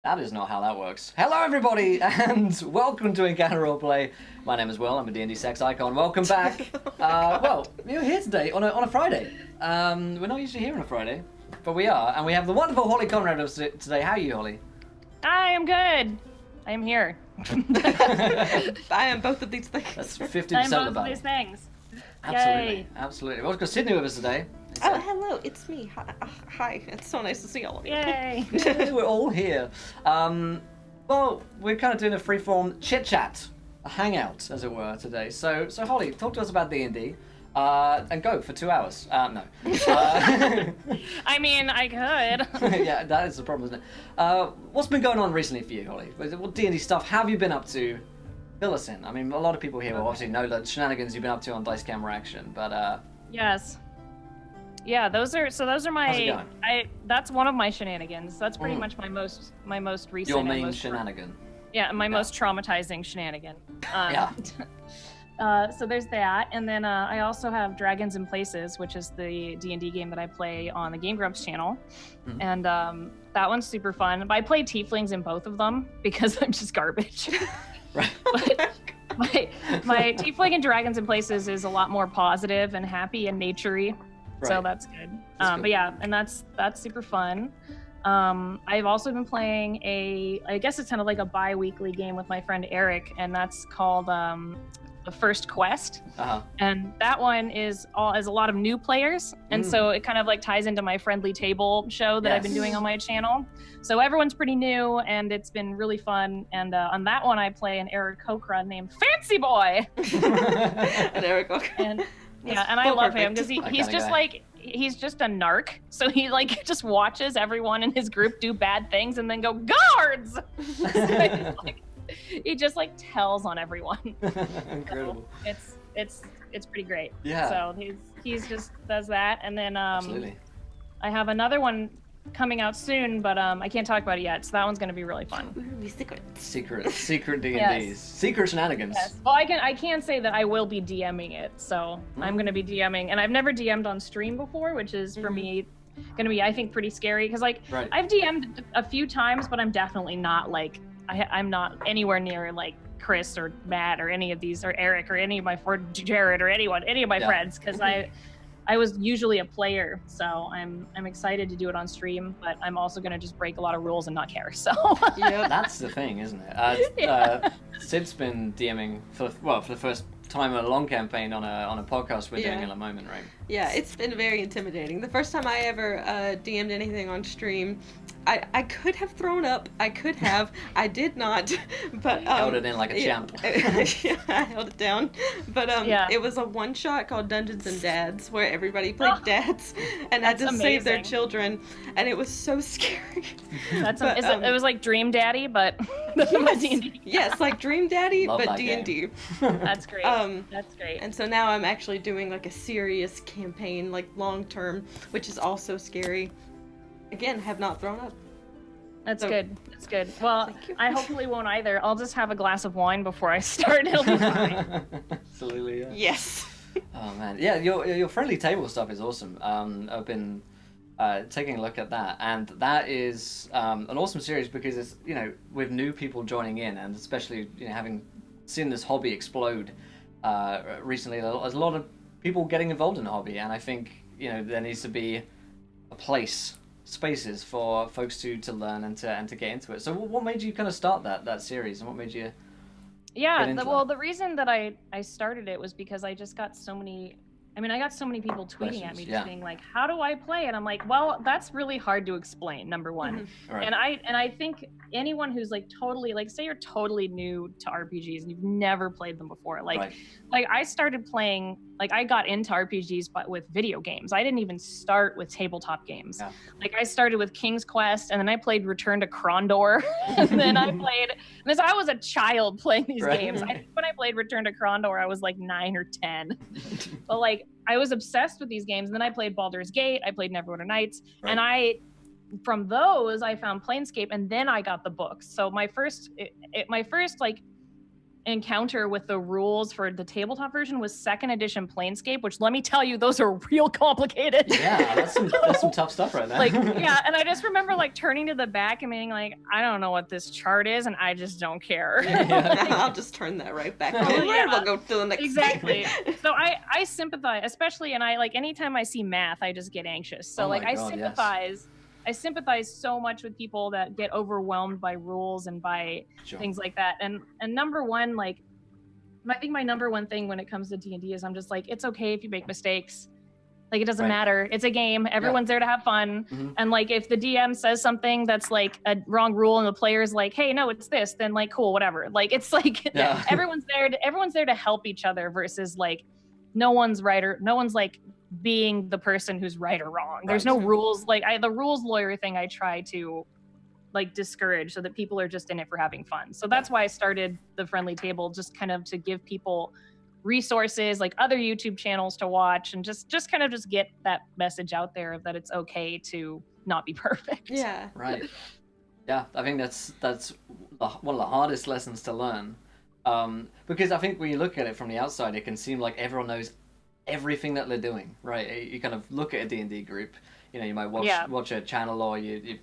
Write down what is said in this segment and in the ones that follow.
That is not how that works. Hello, everybody, and welcome to Encounter Roleplay. My name is Will. I'm a D&D sex icon. Welcome back. Well, you're here today on a Friday. We're not usually here on a Friday, but we are, and we have the wonderful Holly Conrad with us today. How are you, Holly? Hi, I'm good. I am here. I am both of these things. That's 50% I'm of both the of battle. these things. Absolutely, Yay. absolutely. Well, we've got Sydney with us today. Oh, hello, it's me. Hi, it's so nice to see all of you. Yay. Yay, we're all here. Well, we're kind of doing a free-form chit-chat, a hangout, as it were, today. So Holly, talk to us about D&D, and go for 2 hours. No. I mean, I could. Yeah, that is the problem, isn't it? What's been going on recently for you, Holly? What D&D stuff have you been up to? Fill us in. I mean, a lot of people here will obviously know the shenanigans you've been up to on Dice Camera Action, but Yes. Yeah, those are my. How's it going? That's one of my shenanigans. That's pretty much my most recent. Your main most shenanigan. Yeah, my most traumatizing shenanigan. Yeah. So there's that, and then I also have Dragons in Places, which is the D&D game that I play on the Game Grumps channel, and that one's super fun. But I play tieflings in both of them because I'm just garbage. Right. But my tiefling in Dragons in Places is a lot more positive and happy and naturey, so Right. that's good. That's cool. But yeah, and that's super fun. I've also been playing I guess it's kind of like a bi-weekly game with my friend Eric, and that's called The First Quest. And that one is a lot of new players, and so it kind of like ties into my friendly table show that I've been doing on my channel. So everyone's pretty new, and it's been really fun. And on that one, I play an Eric Kokra named Fancy Boy. And Eric, okay. And yeah, and I love him because That he's kinda just guy. like he's just a narc. So he like just watches everyone in his group do bad things and then go guards. So he just like tells on everyone. Incredible. So it's pretty great. Yeah. So he's just does that, and then Absolutely. I have another one coming out soon, but I can't talk about it yet. So that one's gonna be really fun. Ooh, secret. Secret D&Ds. Yes. Secret shenanigans. Yes. Well, I can say that I will be DMing it. So I'm gonna be DMing, and I've never DM'd on stream before, which is for me gonna be, I think, pretty scary because like Right. I've DM'd a few times, but I'm definitely not like I'm not anywhere near like Chris or Matt or any of these, or Eric or any of my Jared or any of my friends, because I was usually a player, so I'm excited to do it on stream, but I'm also gonna just break a lot of rules and not care. So Yep. That's the thing, isn't it? Sid's been DMing for the first time in a long campaign on a podcast we're doing at the moment, right? Yeah, it's been very intimidating. The first time I ever DM'd anything on stream, I could have thrown up. I did not. But Held it in like a champ. Yeah, I held it down. But it was a one-shot called Dungeons and Dads, where everybody played dads and had to save their amazing. children, and it was so scary. that's But, it was like Dream Daddy, but D&D. Yes, like Dream Daddy, Love but that D&D. That's great. That's great. And so now I'm actually doing like a serious campaign, like long term, which is also scary. Again, have not thrown up. That's So- good. That's good. Well, Thank you. I hopefully won't either. I'll just have a glass of wine before I start. It'll be fine. Absolutely, yeah. Yes. Oh man, yeah, your friendly table stuff is awesome. I've been taking a look at that, and that is an awesome series because it's, you know, with new people joining in, and especially, you know, having seen this hobby explode recently, there's a lot of people getting involved in the hobby, and I think, you know, there needs to be spaces for folks to learn and to get into it. So what made you kind of start that series, and what made you Yeah, into well, that? the reason that I started it was because I just got so many. I mean, I got so many people tweeting at me, Questions, just being like, "How do I play?" And I'm like, "Well, that's really hard to explain. Number one, Right. and I think anyone who's like totally, like, say you're totally new to RPGs and you've never played them before, like, Right. like I started playing, like I got into RPGs but with video games. I didn't even start with tabletop games. Yeah. Like I started with King's Quest, and then I played Return to Krondor, and then I played. Because I was a child playing these Right. games. I think when I played Return to Krondor, I was like 9 or 10. But like I was obsessed with these games. And then I played Baldur's Gate. I played Neverwinter Nights, Right. and from those I found Planescape, and then I got the books. So my first like encounter with the rules for the tabletop version was 2nd edition Planescape, which let me tell you, those are real complicated. Yeah, that's some tough stuff right there. Like, yeah, and I just remember like turning to the back and being like, I don't know what this chart is, and I just don't care. I'll just turn that right back over. We'll go to the next exactly. So I sympathize, especially, and I like anytime I see math, I just get anxious. So I sympathize. Yes. I sympathize so much with people that get overwhelmed by rules and by things like that. And number one, like, I think my number one thing when it comes to D&D is I'm just like, it's okay if you make mistakes. Like, it doesn't matter. It's a game. Everyone's there to have fun. Mm-hmm. And like, if the DM says something that's like a wrong rule and the player's like, hey, no, it's this, then like, cool, whatever. Like, it's like, everyone's there to help each other versus like, no one's right or no one's like being the person who's right or wrong. There's no rules. Like the rules lawyer thing I try to like discourage so that people are just in it for having fun. So that's why I started the Friendly Table, just kind of to give people resources, like other YouTube channels to watch, and just kind of just get that message out there that it's okay to not be perfect. Yeah. Right. Yeah, I think that's one of the hardest lessons to learn. Because I think when you look at it from the outside, it can seem like everyone knows everything that they're doing, right? You kind of look at a D&D group, you know, you might watch a channel, or you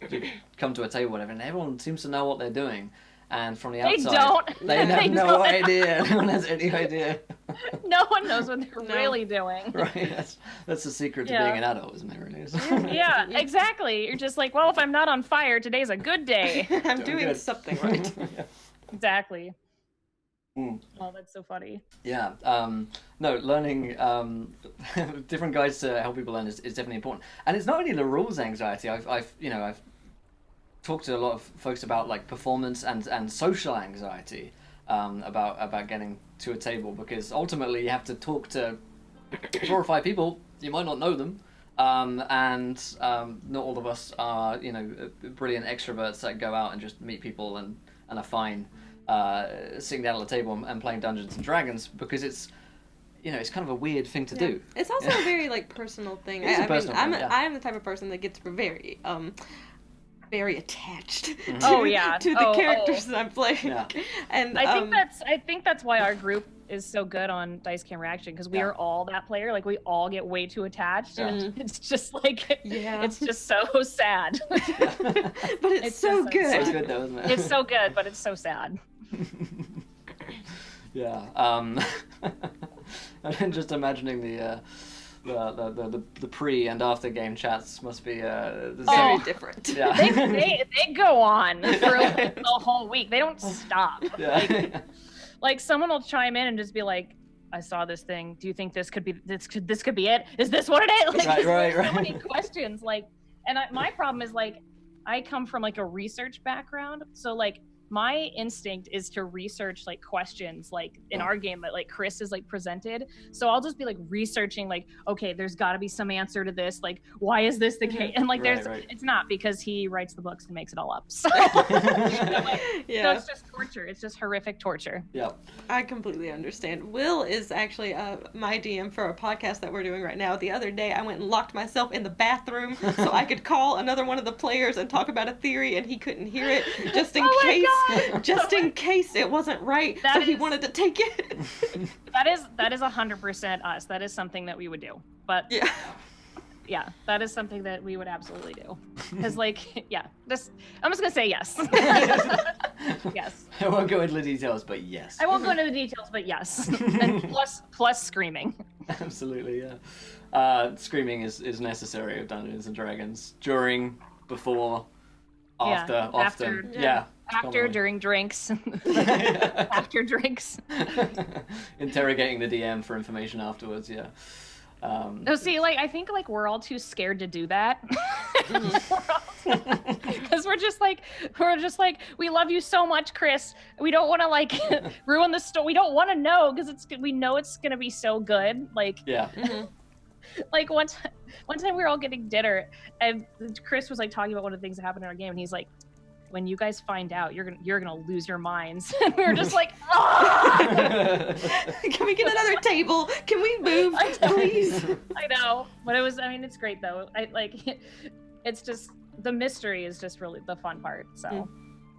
come to a table, whatever, and everyone seems to know what they're doing. And from the outside, they have no idea. No one has any idea. No one knows what they're really doing. Right. That's the secret to being an adult, isn't it? Really? Yeah, exactly. You're just like, well, if I'm not on fire, today's a good day. I'm doing something right. Exactly. Oh, that's so funny. Yeah. No, learning different guides to help people learn is definitely important. And it's not only the rules anxiety. I've talked to a lot of folks about like performance and social anxiety about getting to a table, because ultimately you have to talk to 4 or 5 people. You might not know them. And not all of us are, brilliant extroverts that go out and just meet people and are fine sitting down at the table and playing Dungeons and Dragons, because it's kind of a weird thing to do. It's also a very like personal thing. I am the type of person that gets very attached to the characters that I'm playing. Yeah. And I think that's why our group is so good on Dice Camera Action, because we are all that player. Like, we all get way too attached, and it's just like it's just so sad. But it's so good. It's so good though, isn't it? It's so good, but it's so sad. Yeah. I'm just imagining the pre and after game chats must be very different. Yeah. They go on for like the whole week. They don't stop. Yeah. Like someone will chime in and just be like, I saw this thing. Do you think this could be it? Is this what it is? Like, right. So many questions. Like, and my problem is like, I come from like a research background, so like my instinct is to research like questions like in our game that like Chris is like presented. So I'll just be like researching like, okay, there's got to be some answer to this. Like, why is this the case? And like, it's not, because he writes the books and makes it all up. So, so it's just torture. It's just horrific torture. Yeah, I completely understand. Will is actually my DM for a podcast that we're doing right now. The other day, I went and locked myself in the bathroom so I could call another one of the players and talk about a theory, and he couldn't hear it, just in case. Just in case it wasn't right, so he wanted to take it. That is 100% us. That is something that we would do. But yeah, that is something that we would absolutely do. Because I'm just gonna say yes. Yes. I won't go into the details, but yes. I won't go into the details, but yes. And plus screaming. Absolutely, yeah. Screaming is necessary of Dungeons and Dragons. During, before, after, often. After, during drinks. After drinks. Interrogating the DM for information afterwards, yeah. I think like we're all too scared to do that. Because we're just like, we love you so much, Chris. We don't want to like ruin the story. We don't want to know, because we know it's gonna be so good. Like, yeah. Like one time we were all getting dinner, and Chris was like talking about one of the things that happened in our game, and he's like, when you guys find out, you're gonna lose your minds. And we were just like, Can we get another table? Can we move, please? I know, but it's great though. It's just, the mystery is just really the fun part. So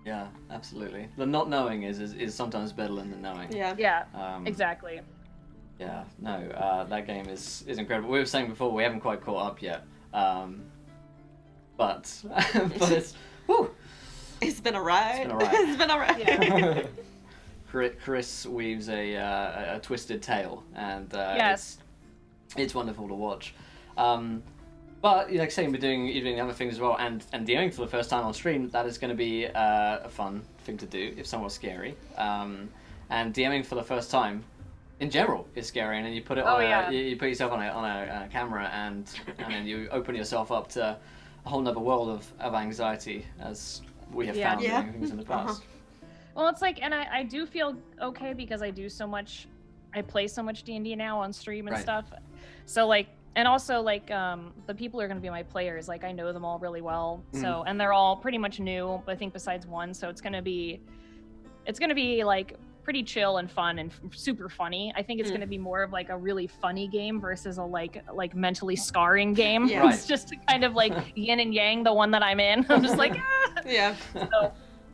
Yeah, absolutely. The not knowing is sometimes better than the knowing. Yeah, exactly. Yeah, no, that game is incredible. We were saying before we haven't quite caught up yet, but it's whew. It's been a ride. It's been a ride. Yeah. Chris weaves a twisted tale, and yes, it's wonderful to watch. But like saying, you're doing other things as well, and DMing for the first time on stream. That is going to be a fun thing to do, if somewhat scary. And DMing for the first time, in general, is scary. And then you put it on you put yourself on a camera, and then you open yourself up to a whole other world of anxiety, as we have found doing things in the past. Well, it's like, and I do feel okay because I play so much D&D now on stream and stuff. So like. And also, like, the people who are going to be my players, like, I know them all really well. So, and they're all pretty much new, I think, besides one. So it's going to be, like, pretty chill and fun and super funny. I think it's going to be more of, like, a really funny game versus a, like mentally scarring game. Yeah. It's just kind of, like, yin and yang, the one that I'm in. I'm just like, ah! Yeah.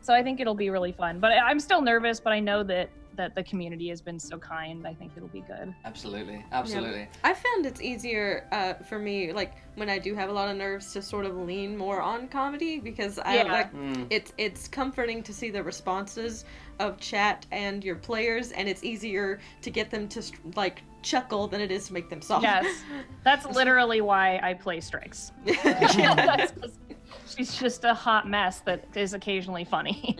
So I think it'll be really fun. But I'm still nervous, but I know that the community has been so kind. I think it'll be good. Absolutely. Yeah. I found it's easier for me, like when I do have a lot of nerves, to sort of lean more on comedy, because it's comforting to see the responses of chat and your players, and it's easier to get them to like chuckle than it is to make them soft. Yes, that's literally why I play Strix. She's just a hot mess that is occasionally funny.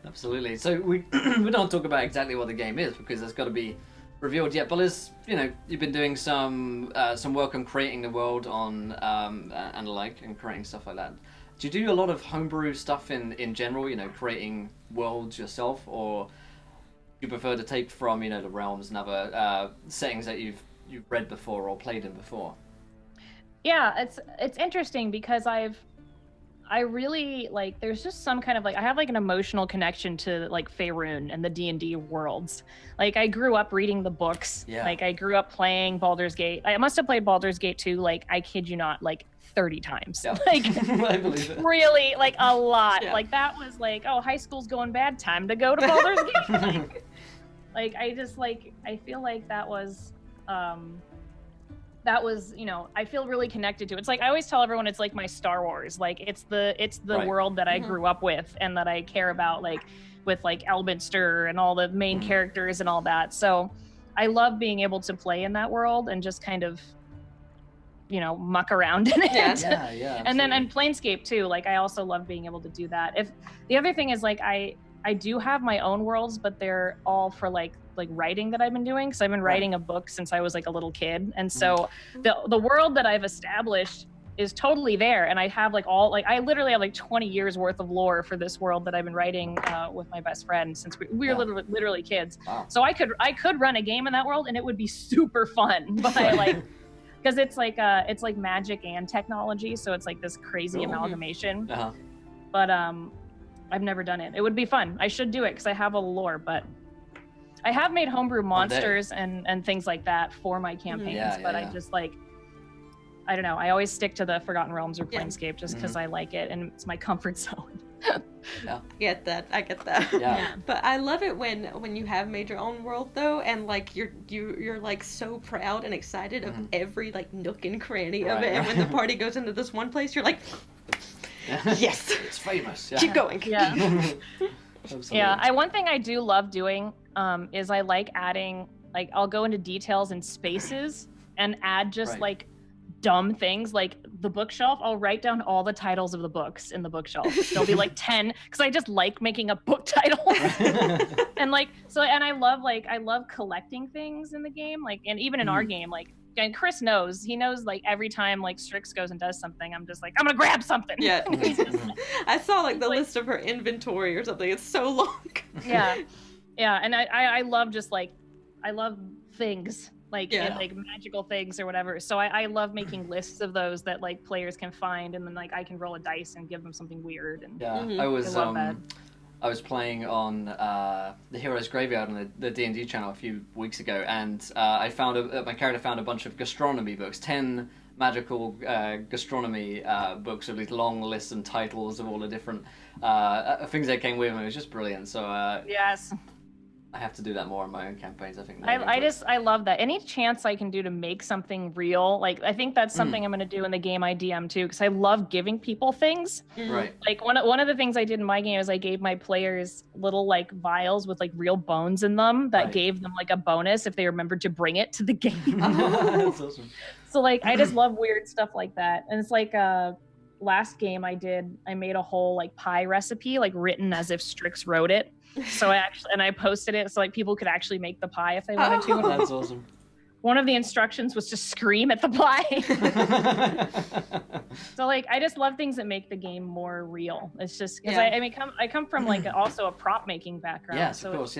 Absolutely. So we don't talk about exactly what the game is, because that's got to be revealed yet. But as you've been doing some work on creating the world on and the like, and creating stuff like that. Do you do a lot of homebrew stuff in general? Creating worlds yourself, or do you prefer to take from the realms and other settings that you've read before or played in before? Yeah, it's interesting because I really like, there's just some kind of like, I have like an emotional connection to like Faerun and the D&D worlds. Like I grew up reading the books. Yeah. Like I grew up playing Baldur's Gate. I must have played Baldur's Gate 2, like I kid you not, like 30 times. Yeah. Like I believe it. Really, like a lot. Yeah. Like that was like, oh, high school's going bad, time to go to Baldur's Gate. Like I just like, I feel like that was I feel really connected to. It's like I always tell everyone it's like my Star Wars. Like it's the right. world that I grew up with and that I care about, like with like Elminster and all the main characters and all that. So I love being able to play in that world and just kind of muck around in it. Yeah. And then in Planescape too, like I also love being able to do that. If the other thing is like I do have my own worlds, but they're all for like writing that I've been doing, because I've been writing a book since I was like a little kid, and so the world that I've established is totally there, and I have like I literally have like 20 years worth of lore for this world that I've been writing with my best friend since we were literally kids. Wow. So I could run a game in that world and it would be super fun, but I like because it's like magic and technology, so it's like this crazy amalgamation. But I've never done it. It would be fun. I should do it because I have a lore, but I have made homebrew monsters and things like that for my campaigns, but I just like, I don't know. I always stick to the Forgotten Realms or Planescape just because I like it and it's my comfort zone. I get that. Yeah. But I love it when you have made your own world though, and like you're like so proud and excited of every like nook and cranny of it, and when the party goes into this one place, you're like, yes, it's famous. Yeah. Keep going. Yeah. Yeah. One thing I do love doing is I like adding, like I'll go into details and spaces and add just like dumb things, like the bookshelf. I'll write down all the titles of the books in the bookshelf. There'll be like 10 because I just like making up book titles. And like and I love collecting things in the game, like, and even in our game, like, and Chris knows, like every time like Strix goes and does something, I'm just like, I'm gonna grab something. Yeah. I saw like the list of her inventory or something. It's so long. Yeah, and I love just like, I love things like like magical things or whatever. So I love making lists of those that like players can find, and then like I can roll a dice and give them something weird. And I was playing on the Heroes Graveyard on the D&D channel a few weeks ago, and I found my character found a bunch of gastronomy books, 10 magical gastronomy books with these long lists and titles of all the different things that came with them. It was just brilliant. So yes. I have to do that more in my own campaigns. I think. I love that. Any chance I can do to make something real, like I think that's something I'm going to do in the game I DM too, because I love giving people things. Right. Like one of the things I did in my game is I gave my players little like vials with like real bones in them that gave them like a bonus if they remembered to bring it to the game. That's awesome. So like I just love weird stuff like that, and it's like last game I made a whole like pie recipe like written as if Strix wrote it. So I posted it so like people could actually make the pie if they wanted to. That's awesome. One of the instructions was to scream at the pie. So like I just love things that make the game more real. It's just because I come from like also a prop making background. Yes, so of course,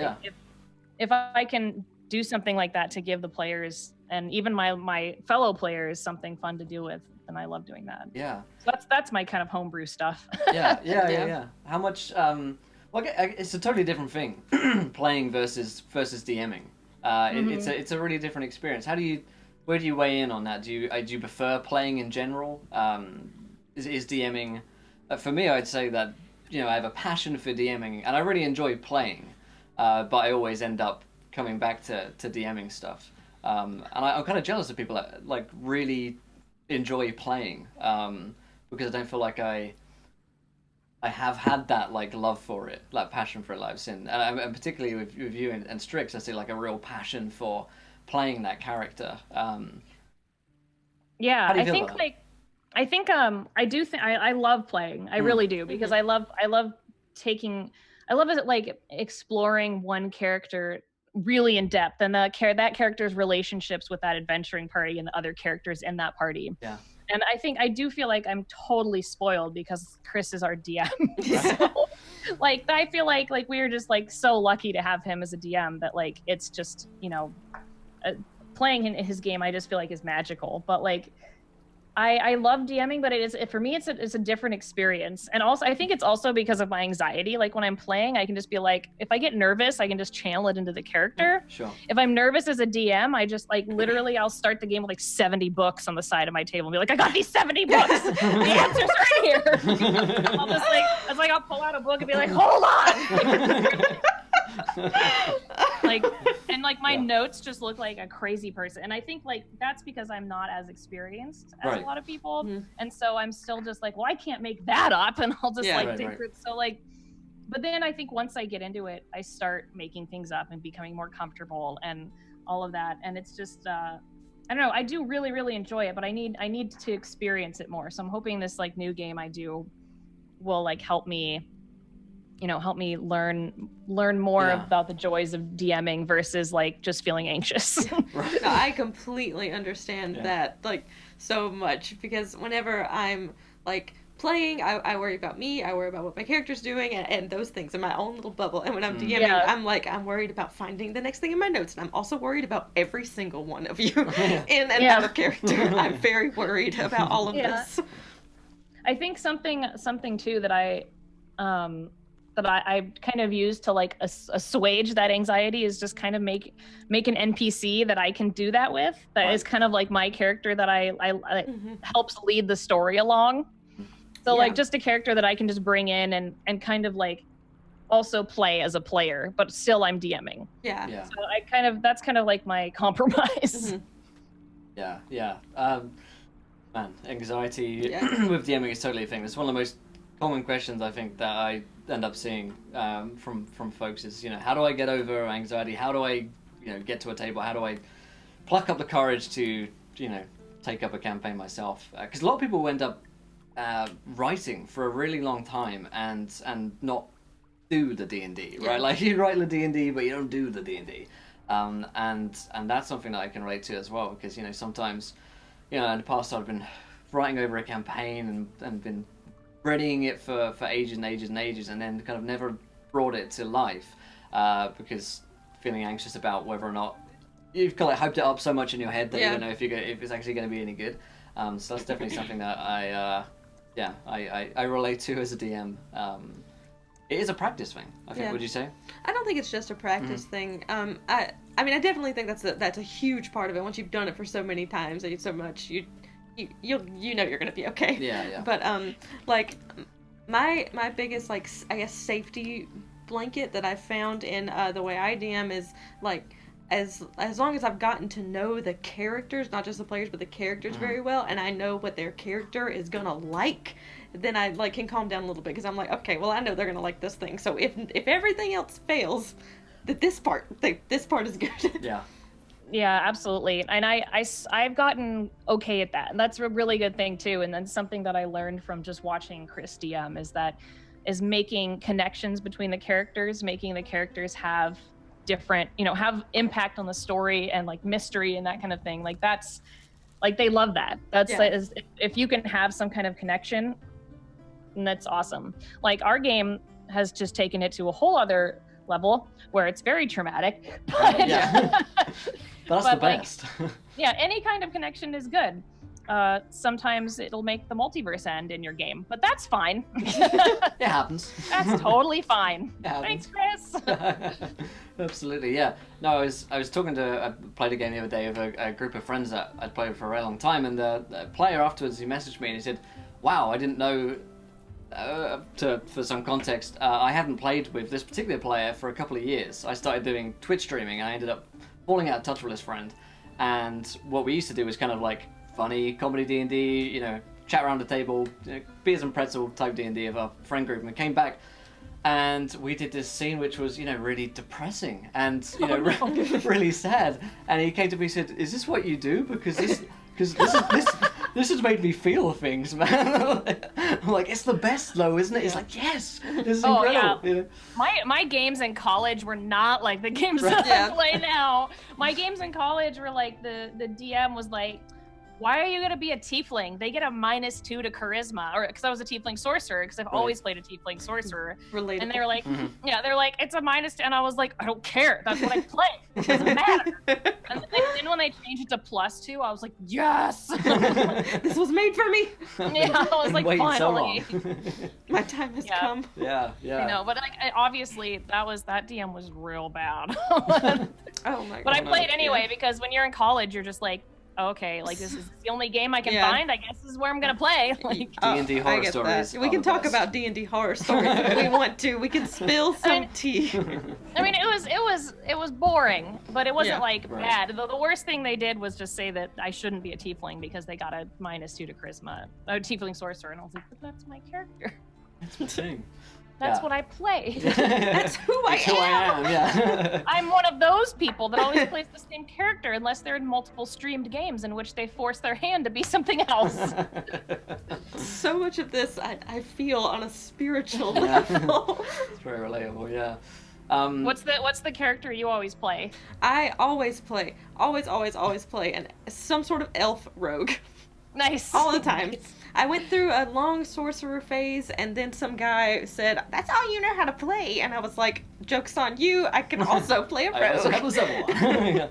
if I can do something like that to give the players and even my fellow players something fun to do with, then I love doing that. Yeah. So that's my kind of homebrew stuff. Yeah. How much? Well, it's a totally different thing, playing versus DMing. It's a really different experience. Where do you weigh in on that? Do you prefer playing in general? Is DMing? For me, I'd say that I have a passion for DMing, and I really enjoy playing, but I always end up coming back to DMing stuff. And I'm kind of jealous of people that like really enjoy playing, because I don't feel like I have had that like love for it, like passion for it, like I've seen, and particularly with you and Strix, I see like a real passion for playing that character. Yeah, I think I love playing. I really do, because I love it like exploring one character really in depth, and that character's relationships with that adventuring party and the other characters in that party. Yeah. And I do feel like I'm totally spoiled because Chris is our DM. So, like, I feel like we're just like so lucky to have him as a DM that like it's just playing in his game I just feel like is magical. But like I love DMing, but for me it's a different experience. And also I think it's also because of my anxiety. Like when I'm playing, I can just be like, if I get nervous, I can just channel it into the character. Sure. If I'm nervous as a DM, I just like literally I'll start the game with like 70 books on the side of my table and be like, I got these 70 books. The answer's right here. I'll just like I'll pull out a book and be like, hold on. Like my notes just look like a crazy person, and I think like that's because I'm not as experienced as a lot of people, and so I'm still just like, well, I can't make that up, and I'll just dig through it. So like, but then I think once I get into it, I start making things up and becoming more comfortable and all of that, and it's just I don't know, I do really really enjoy it, but I need to experience it more. So I'm hoping this like new game I do will like help me learn more about the joys of DMing versus like just feeling anxious. Right. No, I completely understand that like so much, because whenever I'm like playing, I worry about me, I worry about what my character's doing and those things in my own little bubble. And when I'm DMing, I'm worried about finding the next thing in my notes, and I'm also worried about every single one of you in and out of character. I'm very worried about all of this. I think something too that I kind of use to like assuage that anxiety is just kind of make an NPC that I can do that with. That is kind of like my character that I helps lead the story along. So like just a character that I can just bring in and kind of like also play as a player, but still I'm DMing. Yeah. So that's kind of like my compromise. Yeah. Man, anxiety with DMing is totally a thing. It's one of the most common questions I think that I end up seeing from folks is, how do I get over anxiety? How do I, get to a table? How do I pluck up the courage to, take up a campaign myself? Because a lot of people end up writing for a really long time and not do the D&D, right? Like you write the D&D, but you don't do the D&D. And that's something that I can relate to as well, because, sometimes, in the past I've been writing over a campaign and been readying it for ages and ages and ages, and then kind of never brought it to life because feeling anxious about whether or not you've kind of hyped it up so much in your head that you don't know if it's actually going to be any good. So that's definitely something that I relate to as a DM. It is a practice thing, I think. Would you say? I don't think it's just a practice thing. I mean, I definitely think that's a huge part of it. Once you've done it for so many times and so much, you know you're gonna be okay. Yeah. But like my biggest, like, I guess, safety blanket that I found in the way I DM is, like, as long as I've gotten to know the characters, not just the players but the characters very well, and I know what their character is gonna like, then I, like, can calm down a little bit, because I'm like, okay, well, I know they're gonna like this thing, so if everything else fails, that this part is good. Yeah, absolutely. And I've gotten okay at that. And that's a really good thing too. And then something that I learned from just watching Chris DM is making connections between the characters, making the characters have different, have impact on the story and, like, mystery and that kind of thing. Like, that's, like, they love that. If you can have some kind of connection, that's awesome. Like, our game has just taken it to a whole other level where it's very traumatic. But That's the best. Like, any kind of connection is good. Sometimes it'll make the multiverse end in your game, but that's fine. It happens. That's totally fine. Thanks, Chris. Absolutely, yeah. No, I was talking to, I played a game the other day with a group of friends that I'd played with for a very long time, and the player afterwards, he messaged me and he said, wow, I didn't know, for some context, I hadn't played with this particular player for a couple of years. I started doing Twitch streaming and I ended up falling out of touch with this friend, and what we used to do was kind of like funny comedy D&D, chat around the table, beers and pretzel type D&D of our friend group, and we came back and we did this scene which was, really depressing and, really sad, and he came to me and said, is this what you do? Because this has made me feel things, man. I'm like, it's the best though, isn't it? He's like, yes, this is incredible. Yeah. My games in college were not like the games that I play now. My games in college were like, the DM was like, why are you going to be a tiefling? They get a -2 to charisma, or because I was a tiefling sorcerer, because I've always played a tiefling sorcerer. Relatable. And they were like, they're like, it's a -2, and I was like, I don't care. That's what I play. It doesn't matter. And then when they changed it to +2, I was like, yes. This was made for me. Yeah, I was like, finally. So long. My time has come. Yeah. But like, obviously that DM was real bad. Oh my god. But I played anyway, because when you're in college, you're just like, okay, like, this is the only game I can find. I guess this is where I'm gonna play. Like, D&D horror stories. We can talk about D&D horror stories if we want to. We can spill some tea. I mean, it was boring, but it wasn't bad. The worst thing they did was just say that I shouldn't be a tiefling because they got a -2 to charisma. A tiefling sorcerer, and I was like, but that's my character. That's the thing. That's what I play. That's who I am. Yeah. I'm one of those people that always plays the same character unless they're in multiple streamed games in which they force their hand to be something else. So much of this I feel on a spiritual level. It's very relatable, yeah. What's the character you always play? I always play and some sort of elf rogue. Nice. All the time. Nice. I went through a long sorcerer phase, and then some guy said, that's all you know how to play. And I was like, joke's on you, I can also play a rogue. I also have a Zebra.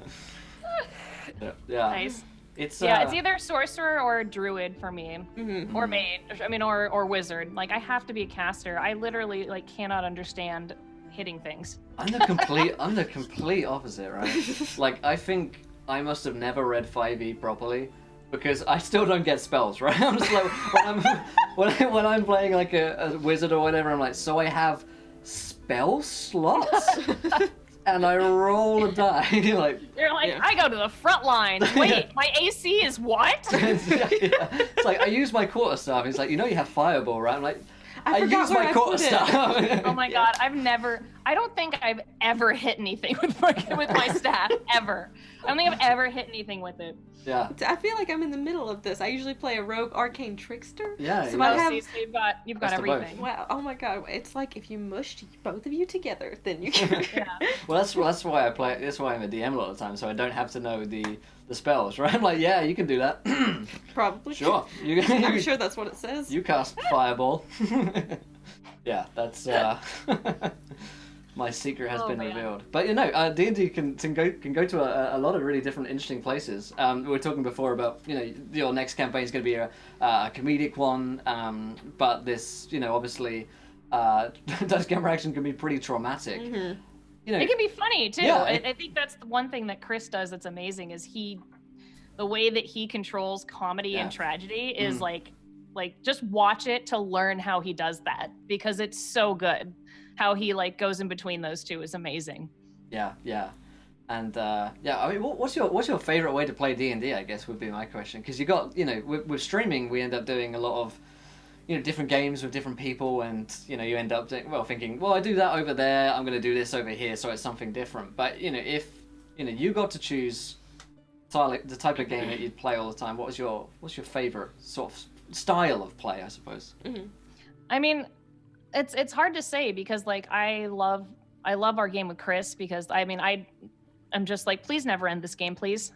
Yeah. Nice. It's either sorcerer or druid for me. Mm-hmm. Or mage. I mean, or wizard. Like, I have to be a caster. I literally, like, cannot understand hitting things. I'm the complete opposite, right? Like, I think I must have never read 5e properly, because I still don't get spells, right? I'm just like, when I'm playing like a wizard or whatever, I'm like, so I have spell slots? And I roll a die. You're like, I go to the front lines. Wait, my AC is what? It's like, I use my quarterstaff. He's like, you have fireball, right? I'm like, I use my quarterstaff. Oh my god, I don't think I've ever hit anything with my staff, ever. I don't think I've ever hit anything with it. Yeah. I feel like I'm in the middle of this. I usually play a rogue arcane trickster. Yeah. So I have... you've got everything. Wow. Oh my god. It's like if you mushed both of you together, then you can. Yeah. Well, that's why I play. That's why I'm a DM a lot of the time, so I don't have to know the spells, right? I'm like, yeah, you can do that. Probably. Sure. I'm sure that's what it says. You cast fireball. Yeah, that's my secret has been revealed. But D&D can go to a lot of really different interesting places. We were talking before about your next campaign is going to be a comedic one, but this obviously Dice Camera Action can be pretty traumatic. Mm-hmm. It can be funny too. Yeah, I think that's the one thing that Chris does that's amazing is he the way that he controls comedy and tragedy is like just watch it to learn how he does that, because it's so good. How he like goes in between those two is amazing. Yeah. And I mean, what's your favorite way to play D&D? I guess would be my question, because you got, you know, with streaming we end up doing a lot of, you know, different games with different people, and you know, you end up thinking, well, I do that over there, I'm going to do this over here, so it's something different. But you know, if you know you got to choose the type of game that you'd play all the time, what's your favorite sort of style of play, I suppose? Mm-hmm. I mean, it's hard to say, because like I love our game with Chris, because I mean I'm just like, please never end this game, please.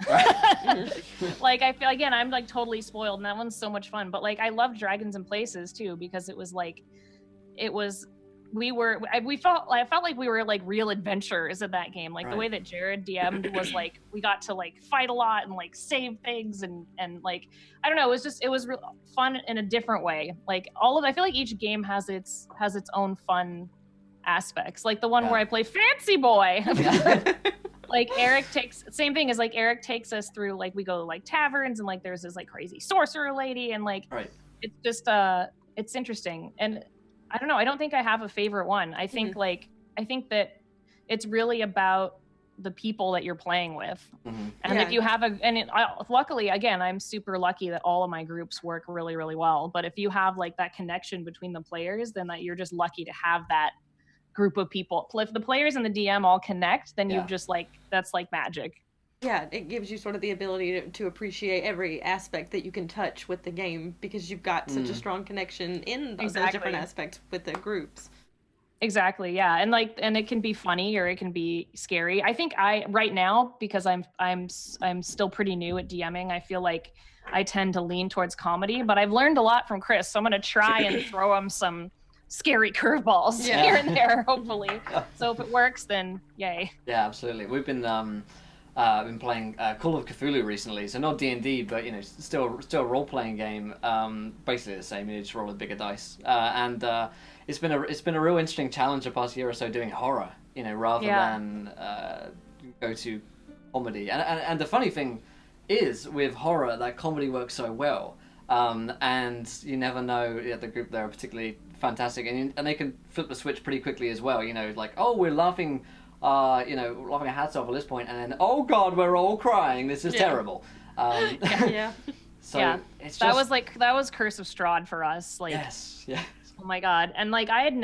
Like, I feel, again, I'm like totally spoiled, and that one's so much fun. But like, I love Dragons and Places too, because it was like, I felt like we were like real adventurers in that game. Like the way that Jared DM'd was like, we got to like fight a lot and like save things and like, I don't know, it was real fun in a different way. Like I feel like each game has its own fun aspects. Like the one where I play Fancy Boy. Like Eric takes us through, like we go to like taverns, and like there's this like crazy sorcerer lady, and like it's just it's interesting. And I don't know, I don't think I have a favorite one. I think I think that it's really about the people that you're playing with. And if you have luckily, again, I'm super lucky that all of my groups work really, really well. But if you have like that connection between the players, then that you're just lucky to have that group of people. If the players and the DM all connect, then you've just like, that's like magic. Yeah, it gives you sort of the ability to appreciate every aspect that you can touch with the game, because you've got such a strong connection in those different aspects with the groups. Exactly, yeah. And it can be funny or it can be scary. I think right now, because I'm still pretty new at DMing, I feel like I tend to lean towards comedy, but I've learned a lot from Chris, so I'm going to try and throw him some scary curveballs here and there, hopefully. So if it works, then yay. Yeah, absolutely. We've been playing Call of Cthulhu recently, so not D&D, but you know, still a role-playing game. Basically the same. You just roll with bigger dice, and it's been a real interesting challenge the past year or so doing horror. You know, rather than go to comedy. And the funny thing is, with horror, that comedy works so well. And you never know, the group there are particularly fantastic, and they can flip the switch pretty quickly as well. You know, like, oh, we're laughing laughing our hats off at this point, and then, oh god, we're all crying, this is terrible. So it's just... that was Curse of Strahd for us. Like, yes. Oh my god. And like, I didn't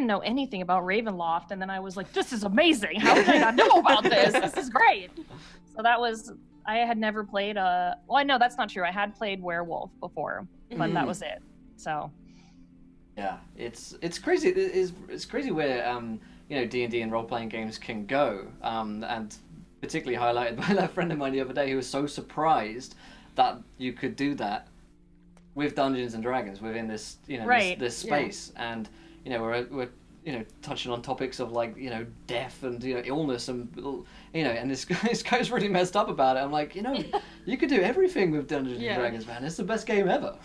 know anything about Ravenloft, and then I was like, this is amazing, how did I not know about this is great. So I had never played no, that's not true, I had played Werewolf before, but that was it. So yeah, it's crazy. It's crazy where D&D and role-playing games can go, and particularly highlighted by that friend of mine the other day who was so surprised that you could do that with Dungeons and Dragons within this this space. And we're touching on topics of like death and illness and and this guy's really messed up about it. I'm like, you could do everything with Dungeons and Dragons, man. It's the best game ever.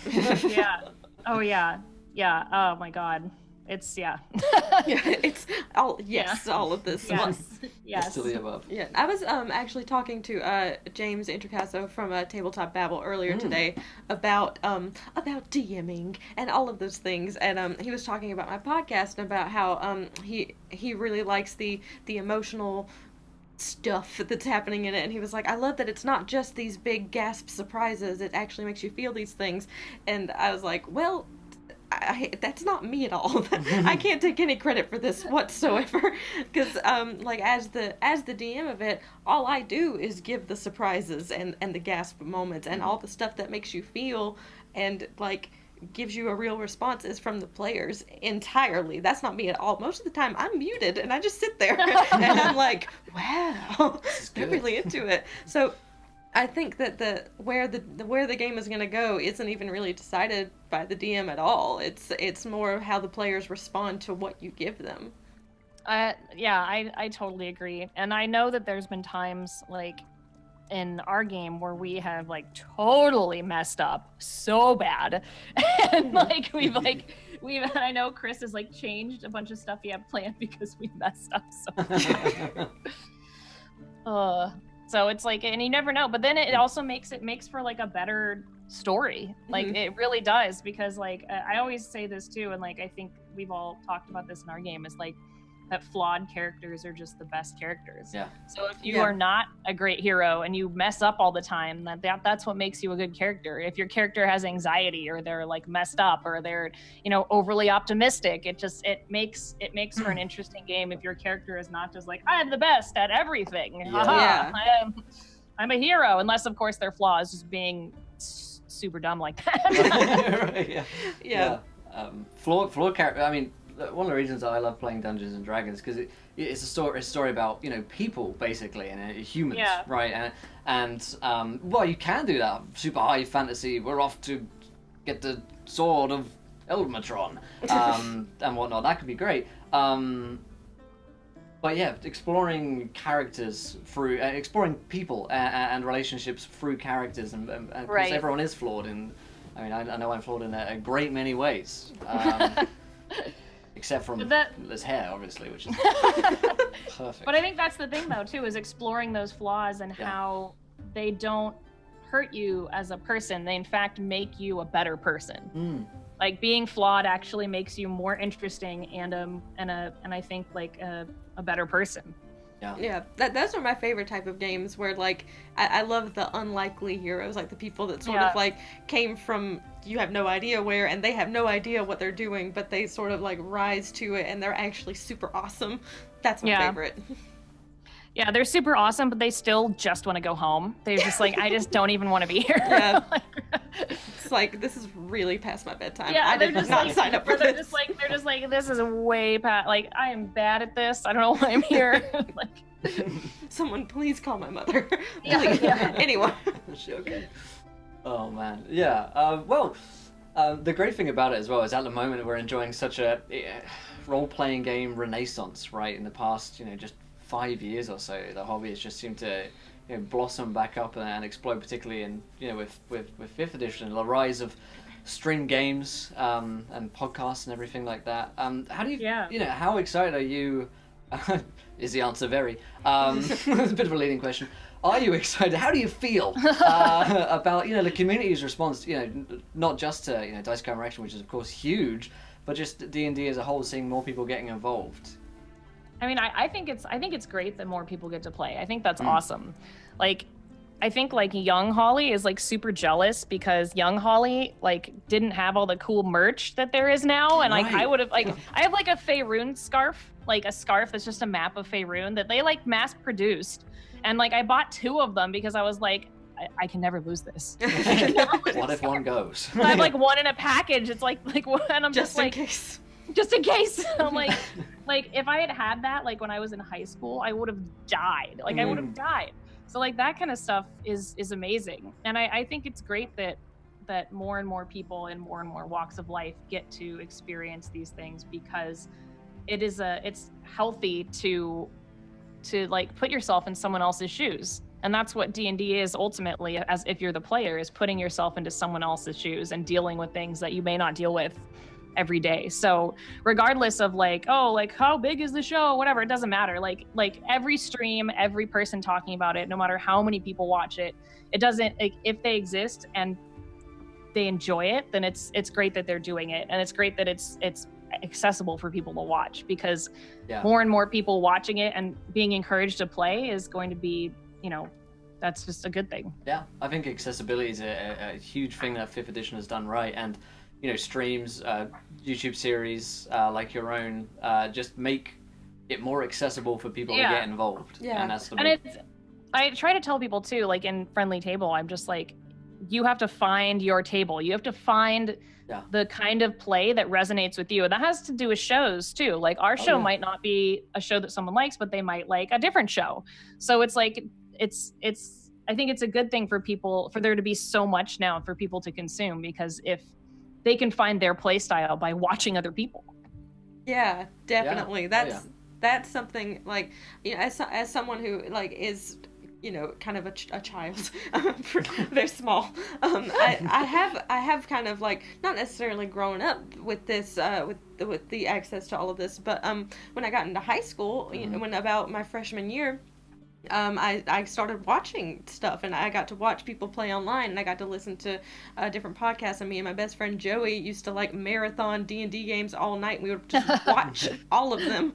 Oh my god. It's it's all all of this. Yes. To the above. Yeah, I was actually talking to James Introcaso from Tabletop Babble earlier today about DMing and all of those things, and he was talking about my podcast and about how he really likes the emotional stuff that's happening in it, and he was like, I love that it's not just these big gasp surprises, it actually makes you feel these things. And I was like, well, that's not me at all. I can't take any credit for this whatsoever, because as the DM of it, all I do is give the surprises and the gasp moments, and all the stuff that makes you feel and like gives you a real response is from the players entirely. That's not me at all. Most of the time I'm muted and I just sit there and I'm like, wow, they're really into it. So I think that where the game is going to go isn't even really decided by the DM at all. It's more of how the players respond to what you give them. I totally agree. And I know that there's been times like in our game where we have like totally messed up so bad. And like we've I know Chris has like changed a bunch of stuff he had planned because we messed up so bad. So it's like, and you never know, but then it also makes for like a better story. Like it really does, because like I always say this too, and like I think we've all talked about this in our game, is like that flawed characters are just the best characters. Yeah. So if you are not a great hero and you mess up all the time, that's what makes you a good character. If your character has anxiety, or they're like messed up, or they're, you know, overly optimistic, it makes for an interesting game if your character is not just like, I'm the best at everything. I'm a hero, unless of course their flaw is just being super dumb like that. Right, yeah. Flawed character. I mean, one of the reasons I love playing Dungeons and Dragons, because it's a story about, you know, people basically, and humans, right? And well, you can do that super high fantasy. We're off to get the sword of Elmatron, and whatnot. That could be great. But yeah, exploring characters through, exploring people and relationships through characters, and of course everyone is flawed in. I mean, I know I'm flawed in a great many ways. Except from his hair, obviously, which is perfect. But I think that's the thing, though, too, is exploring those flaws and how they don't hurt you as a person. They, in fact, make you a better person. Like, being flawed actually makes you more interesting and I think like a better person. Yeah, those are my favorite type of games, where like I love the unlikely heroes, like the people that sort of like came from you have no idea where, and they have no idea what they're doing, but they sort of like rise to it, and they're actually super awesome. That's my favorite. Yeah, they're super awesome, but they still just want to go home. They're just like, I just don't even want to be here. Yeah. It's like, this is really past my bedtime. Yeah, I did not sign up for this. They're just like, this is way past, like, I am bad at this. I don't know why I'm here. Like, someone please call my mother. Please. Anyone. Okay. Oh man. Yeah. The great thing about it as well is at the moment we're enjoying such a role-playing game renaissance, right? In the past, you know, just 5 years or so, the hobby has just seemed to, you know, blossom back up and explode, particularly in, you know, with 5th edition, the rise of stream games and podcasts and everything like that. How do you, you know, how excited are you? Is the answer very? It's a bit of a leading question. Are you excited? How do you feel about, you know, the community's response? You know, not just to, you know, Dice Camera Action, which is of course huge, but just D&D as a whole, seeing more people getting involved. I mean, I think it's great that more people get to play. I think that's awesome. Like, I think like young Holly is like super jealous because young Holly like didn't have all the cool merch that there is now, and like I would have like I have like a Faerun scarf, like a scarf that's just a map of Faerun that they like mass produced, and like I bought 2 of them because I was like, I can never lose this. What if one goes? I have like one in a package. It's like and I'm just like, just in case. I'm like if I had that like when I was in high school, I would have died. Like I would have died. So like that kind of stuff is amazing. And I think it's great that more and more people in more and more walks of life get to experience these things, because it's healthy to like put yourself in someone else's shoes. And that's what D&D is ultimately, as if you're the player, is putting yourself into someone else's shoes and dealing with things that you may not deal with every day. So regardless of like, oh, like how big is the show, whatever, it doesn't matter. Like every stream, every person talking about it, no matter how many people watch it, it doesn't, like, if they exist and they enjoy it, then it's great that they're doing it. And it's great that it's accessible for people to watch, because more and more people watching it and being encouraged to play is going to be, you know, that's just a good thing. Yeah, I think accessibility is a huge thing that 5th edition has done right. And you know, streams, YouTube series like your own, just make it more accessible for people to get involved. Yeah, and that's the I try to tell people too, like in Friendly Table, I'm just like, you have to find your table. You have to find the kind of play that resonates with you. And that has to do with shows too. Like our show might not be a show that someone likes, but they might like a different show. So it's like, I think it's a good thing for people, for there to be so much now for people to consume, because if they can find their play style by watching other people. Yeah, definitely. That's something like, you know, as someone who like is, you know, kind of a child, very small. I have kind of like not necessarily grown up with this, with the access to all of this, but when I got into high school, you know, when about my freshman year, I started watching stuff, and I got to watch people play online, and I got to listen to different podcasts. And me and my best friend Joey used to like marathon D&D games all night. And we would just watch all of them,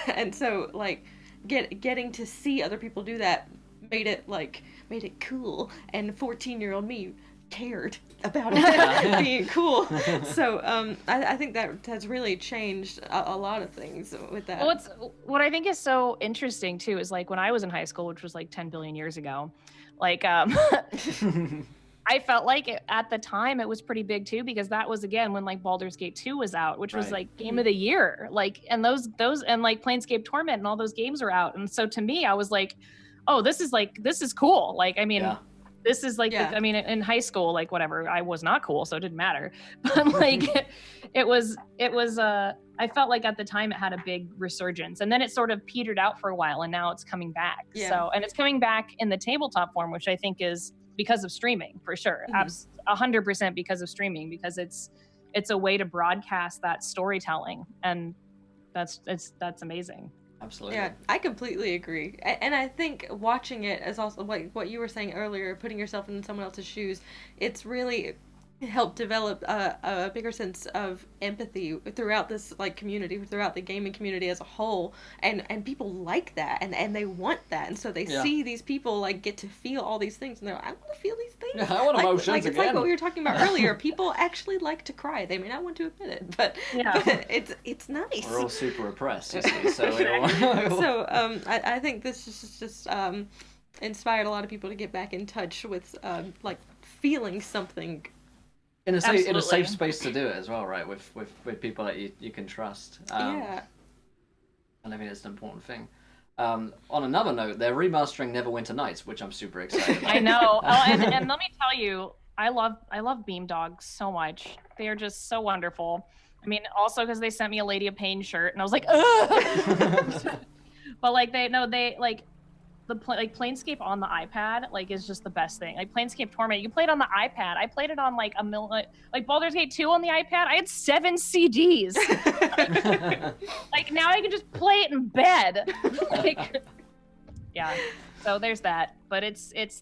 and so like getting to see other people do that made it cool. And 14-year-old me cared about it being cool. So I think that has really changed a lot of things with that. Well, what I think is so interesting too is like when I was in high school, which was like 10 billion years ago, like I felt like at the time it was pretty big too, because that was again when like Baldur's Gate 2 was out, which was like game of the year, like, and those and like Planescape Torment and all those games are out. And so to me, I was like, oh, this is cool. Like, I mean, this is like, I mean, in high school, like whatever, I was not cool, so it didn't matter. But like, it was, I felt like at the time it had a big resurgence, and then it sort of petered out for a while, and now it's coming back. Yeah. So, and it's coming back in the tabletop form, which I think is because of streaming, for sure. 100% because of streaming, because it's a way to broadcast that storytelling, and that's amazing. Absolutely. Yeah, I completely agree. And I think watching it is also like what you were saying earlier, putting yourself in someone else's shoes. It's really helped develop a bigger sense of empathy throughout this like community, throughout the gaming community as a whole, and people like that, and they want that, and so they see these people like get to feel all these things, and they're like, I want to feel these things. Yeah, I want emotions like, it's again. like what we were talking about earlier. People actually like to cry. They may not want to admit it, but it's nice. We're all super repressed, you see. So I think this is just inspired a lot of people to get back in touch with like feeling something. In a safe space to do it as well, right? With people that you can trust. And I think it's an important thing. On another note, they're remastering Neverwinter Nights, which I'm super excited about. I know. And let me tell you, I love Beam Dogs so much. They are just so wonderful. I mean, also because they sent me a Lady of Pain shirt, and I was like, ugh! But like Planescape on the iPad like is just the best thing. Like Planescape Torment, you play it on the iPad. I played it on like like Baldur's Gate 2 on the iPad. I had 7 CDs. Like now I can just play it in bed. Like, yeah. So there's that. But it's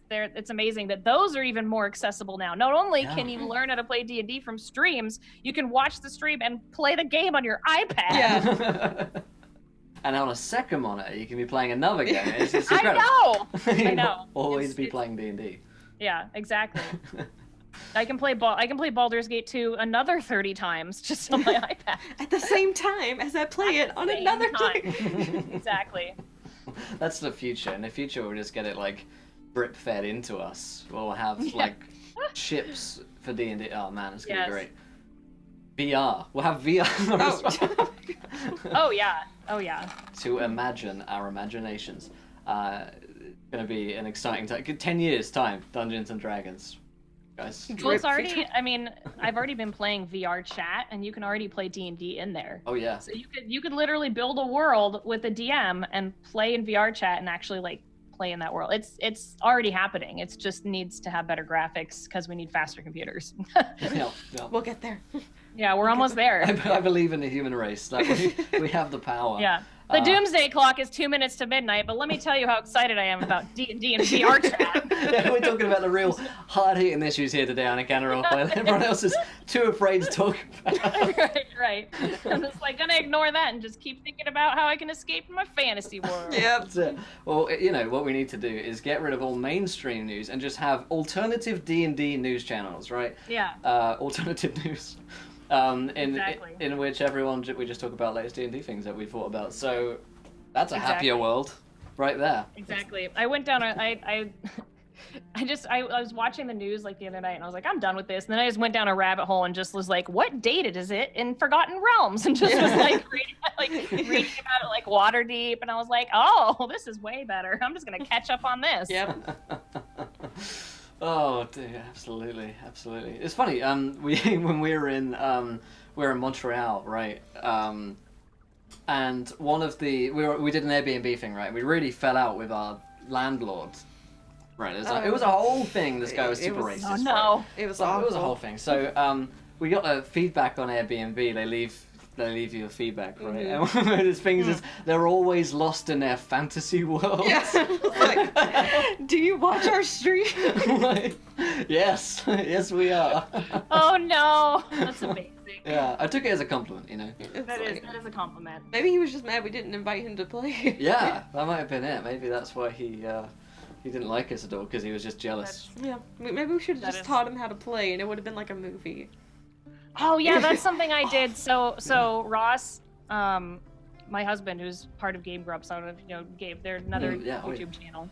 amazing that those are even more accessible now. Not only can you learn how to play D&D from streams, you can watch the stream and play the game on your iPad. Yeah. And on a second monitor, you can be playing another game. It's incredible. I know. Always be playing D&D. Yeah, exactly. I can play Baldur's Gate 2 another 30 times just on my iPad. At the same time as I play it on another game. Exactly. That's the future. In the future, we'll just get it like drip fed into us. We'll have like chips for D&D. Oh man, it's gonna be great. VR. We'll have VR. Oh yeah. To imagine our imaginations. Gonna be an exciting time. 10 years time, Dungeons and Dragons. Guys. Well, it's already, I mean, I've already been playing VR chat, and you can already play D&D in there. Oh yeah. So you could literally build a world with a DM and play in VR chat and actually like play in that world. It's already happening. It just needs to have better graphics because we need faster computers. Yeah. We'll get there. Yeah, we're almost there. I believe in the human race. Like we have the power. Yeah. The doomsday clock is 2 minutes to midnight, but let me tell you how excited I am about D&D and VR chat. Yeah, we're talking about the real hard-hitting issues here today on a camera roll. Everyone else is too afraid to talk about. Right. I'm just like gonna ignore that and just keep thinking about how I can escape from my fantasy world. Yep. That's it. Well, you know what we need to do is get rid of all mainstream news and just have alternative D&D news channels, right? Yeah. Alternative news. In which we just talk about latest D&D things that we thought about. So that's a happier world right there. Exactly. I went down I was watching the news like the other night, and I was like, I'm done with this. And then I just went down a rabbit hole and just was like, what dated is it in Forgotten Realms? And just was like reading about it like Waterdeep, and I was like, oh, this is way better. I'm just gonna catch up on this. Yep. Oh dear, absolutely. It's funny. When we were in Montreal, right? And one of the we did an Airbnb thing, right? We really fell out with our landlord. Right, it was a whole thing. This guy was super racist. Oh no, right? It was a whole thing. So we got a feedback on Airbnb. They leave they leave you a feedback, right? And one of those things is they're always lost in their fantasy world. Yes. Like, do you watch our stream? Like, yes, we are. Oh no, that's amazing. Yeah, I took it as a compliment, you know. That is a compliment. Maybe he was just mad we didn't invite him to play. Yeah, that might have been it. Maybe that's why he didn't like us at all, because he was just jealous. Yeah, maybe we should have just taught him how to play, and it would have been like a movie. Oh yeah, that's something I did. So Ross, my husband, who's part of Game Grumps, I don't know if you know Gabe. They're another YouTube channel.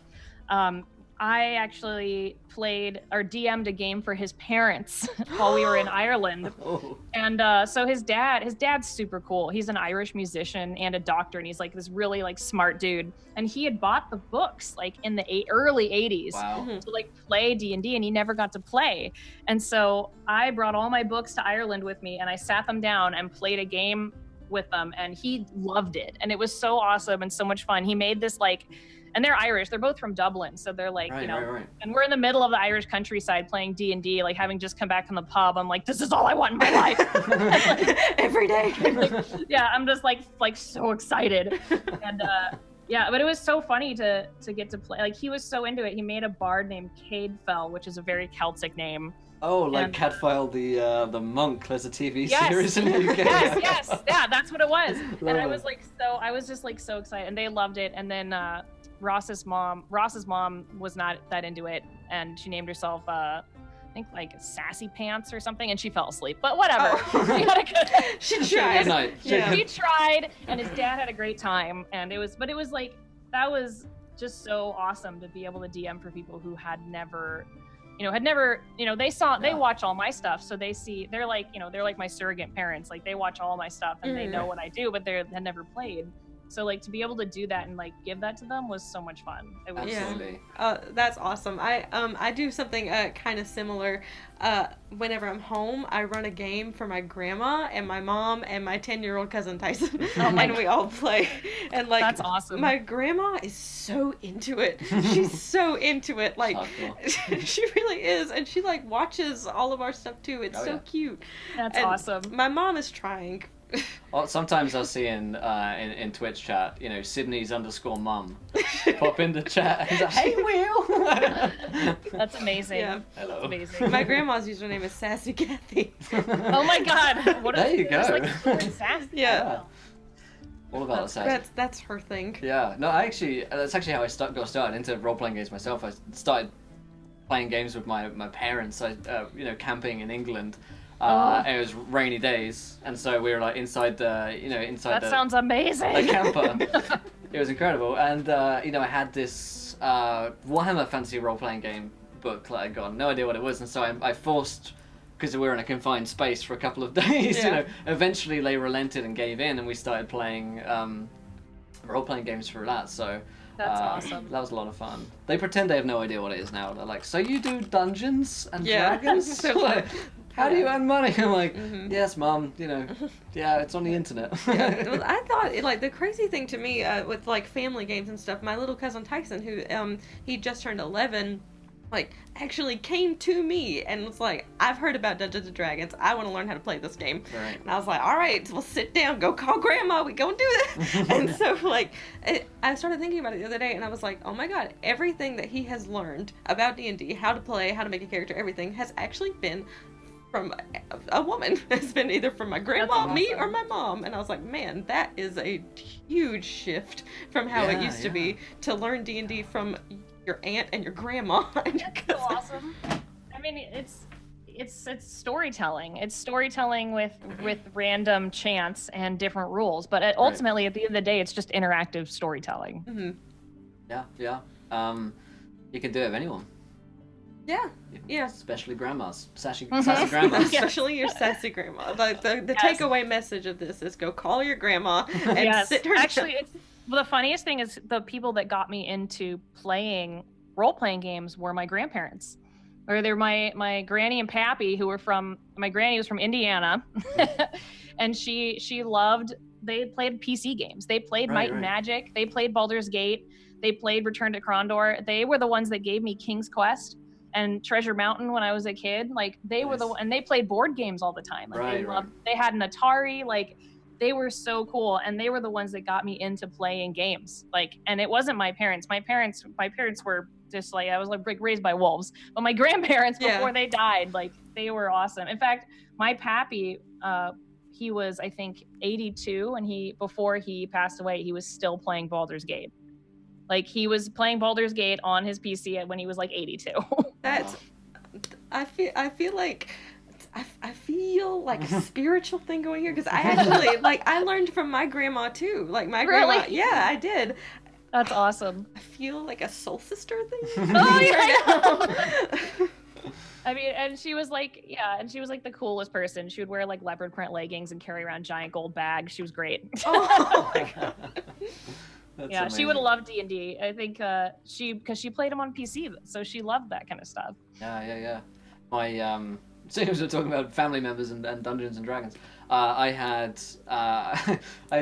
I actually played or DM'd a game for his parents while we were in Ireland. Oh. And so his dad's super cool. He's an Irish musician and a doctor, and he's like this really like smart dude. And he had bought the books like in the early 80s to like play D&D, and he never got to play. And so I brought all my books to Ireland with me, and I sat them down and played a game with them, and he loved it. And it was so awesome and so much fun. He made this like, and they're Irish. They're both from Dublin, so they're like, you know. Right. And we're in the middle of the Irish countryside playing D&D, like having just come back from the pub. I'm like, this is all I want in my life. Like, every day. Like, yeah, I'm just like so excited. And yeah, but it was so funny to get to play. Like, he was so into it. He made a bard named Cadfell, which is a very Celtic name. Oh, like Cadfael the monk. There's a TV series in the UK. Yes, yeah, that's what it was. And I was just like so excited, and they loved it. And then Ross's mom was not that into it, and she named herself I think like Sassy Pants or something, and she fell asleep. But whatever. She tried. She tried, and his dad had a great time, and it was like that was just so awesome to be able to DM for people who had never, they watch all my stuff, so they're like my surrogate parents. Like, they watch all my stuff and they know what I do, but they had never played. So like to be able to do that and like give that to them was so much fun. It was Absolutely. That's awesome. I do something kind of similar. Whenever I'm home, I run a game for my grandma and my mom and my 10-year-old cousin Tyson, and we all play. And like, that's awesome. My grandma is so into it. She's so into it. Like, she really is, and she like watches all of our stuff too. It's cute. That's awesome. My mom is trying. Well, sometimes I'll see in Twitch chat, Sydney's _mum pop in the chat and he's like, hey, Will! That's amazing. Yeah. Hello. That's amazing. My grandma's username is Sassy Kathy. Oh my god. There you go. Like sassy. Yeah. All about the sassy. That's her thing. Yeah. No, that's actually how I got started into role-playing games myself. I started playing games with my parents, camping in England. It was rainy days, and so we were like inside the sounds amazing. The camper. It was incredible, and I had this Warhammer Fantasy role-playing game book that I got, no idea what it was, and so I forced, because we were in a confined space for a couple of days. Eventually they relented and gave in, and we started playing role-playing games for that. So. That's awesome. That was a lot of fun. They pretend they have no idea what it is now. They're like, so you do Dungeons and Dragons? Like, how do you earn money? I'm like, yes, Mom, yeah, it's on the internet. Well, I thought, like, the crazy thing to me with, like, family games and stuff, my little cousin Tyson, who, he just turned 11, like, actually came to me and was like, I've heard about Dungeons and Dragons. I want to learn how to play this game. Right. And I was like, all right, we'll sit down, go call Grandma, we go do this. And so, like, I started thinking about it the other day, and I was like, oh my god, everything that he has learned about D&D, how to play, how to make a character, everything, has actually been from a woman. It's been either from my grandma, me, or my mom. And I was like, man, that is a huge shift from how it used to be to learn D&D from your aunt and your grandma and your cousin. That's so awesome. I mean, it's storytelling. It's storytelling with random chance and different rules. But ultimately, at the end of the day, it's just interactive storytelling. Mm-hmm. Yeah. You can do it with anyone. Yeah. Especially grandmas. Sassy grandmas. Especially your sassy grandma. Like, the takeaway message of this is go call your grandma and sit her down. Actually, the funniest thing is the people that got me into playing role-playing games were my grandparents. Or they're my granny and pappy, my granny was from Indiana. And they played PC games. They played Might and Magic. They played Baldur's Gate. They played Return to Krondor. They were the ones that gave me King's Quest and Treasure Mountain when I was a kid. Like, they were and they played board games all the time. Like, they had an Atari. Like, they were so cool, and they were the ones that got me into playing games. Like, and it wasn't my parents. My parents were just like, I was like raised by wolves. But my grandparents, before they died, like, they were awesome. In fact, my pappy, he was, I think, 82, and before he passed away, he was still playing Baldur's Gate. Like, he was playing Baldur's Gate on his PC when he was like 82. I feel like a spiritual thing going here, because I actually I learned from my grandma too. Like, my grandma, yeah, I did. That's awesome. I feel like a soul sister thing. Oh yeah. I mean, and she was like, the coolest person. She would wear like leopard print leggings and carry around giant gold bags. She was great. Oh my God. That's yeah, amazing. she would have loved D&D. I think because she played them on PC, so she loved that kind of stuff. Yeah. My since we're talking about family members and Dungeons and Dragons, I had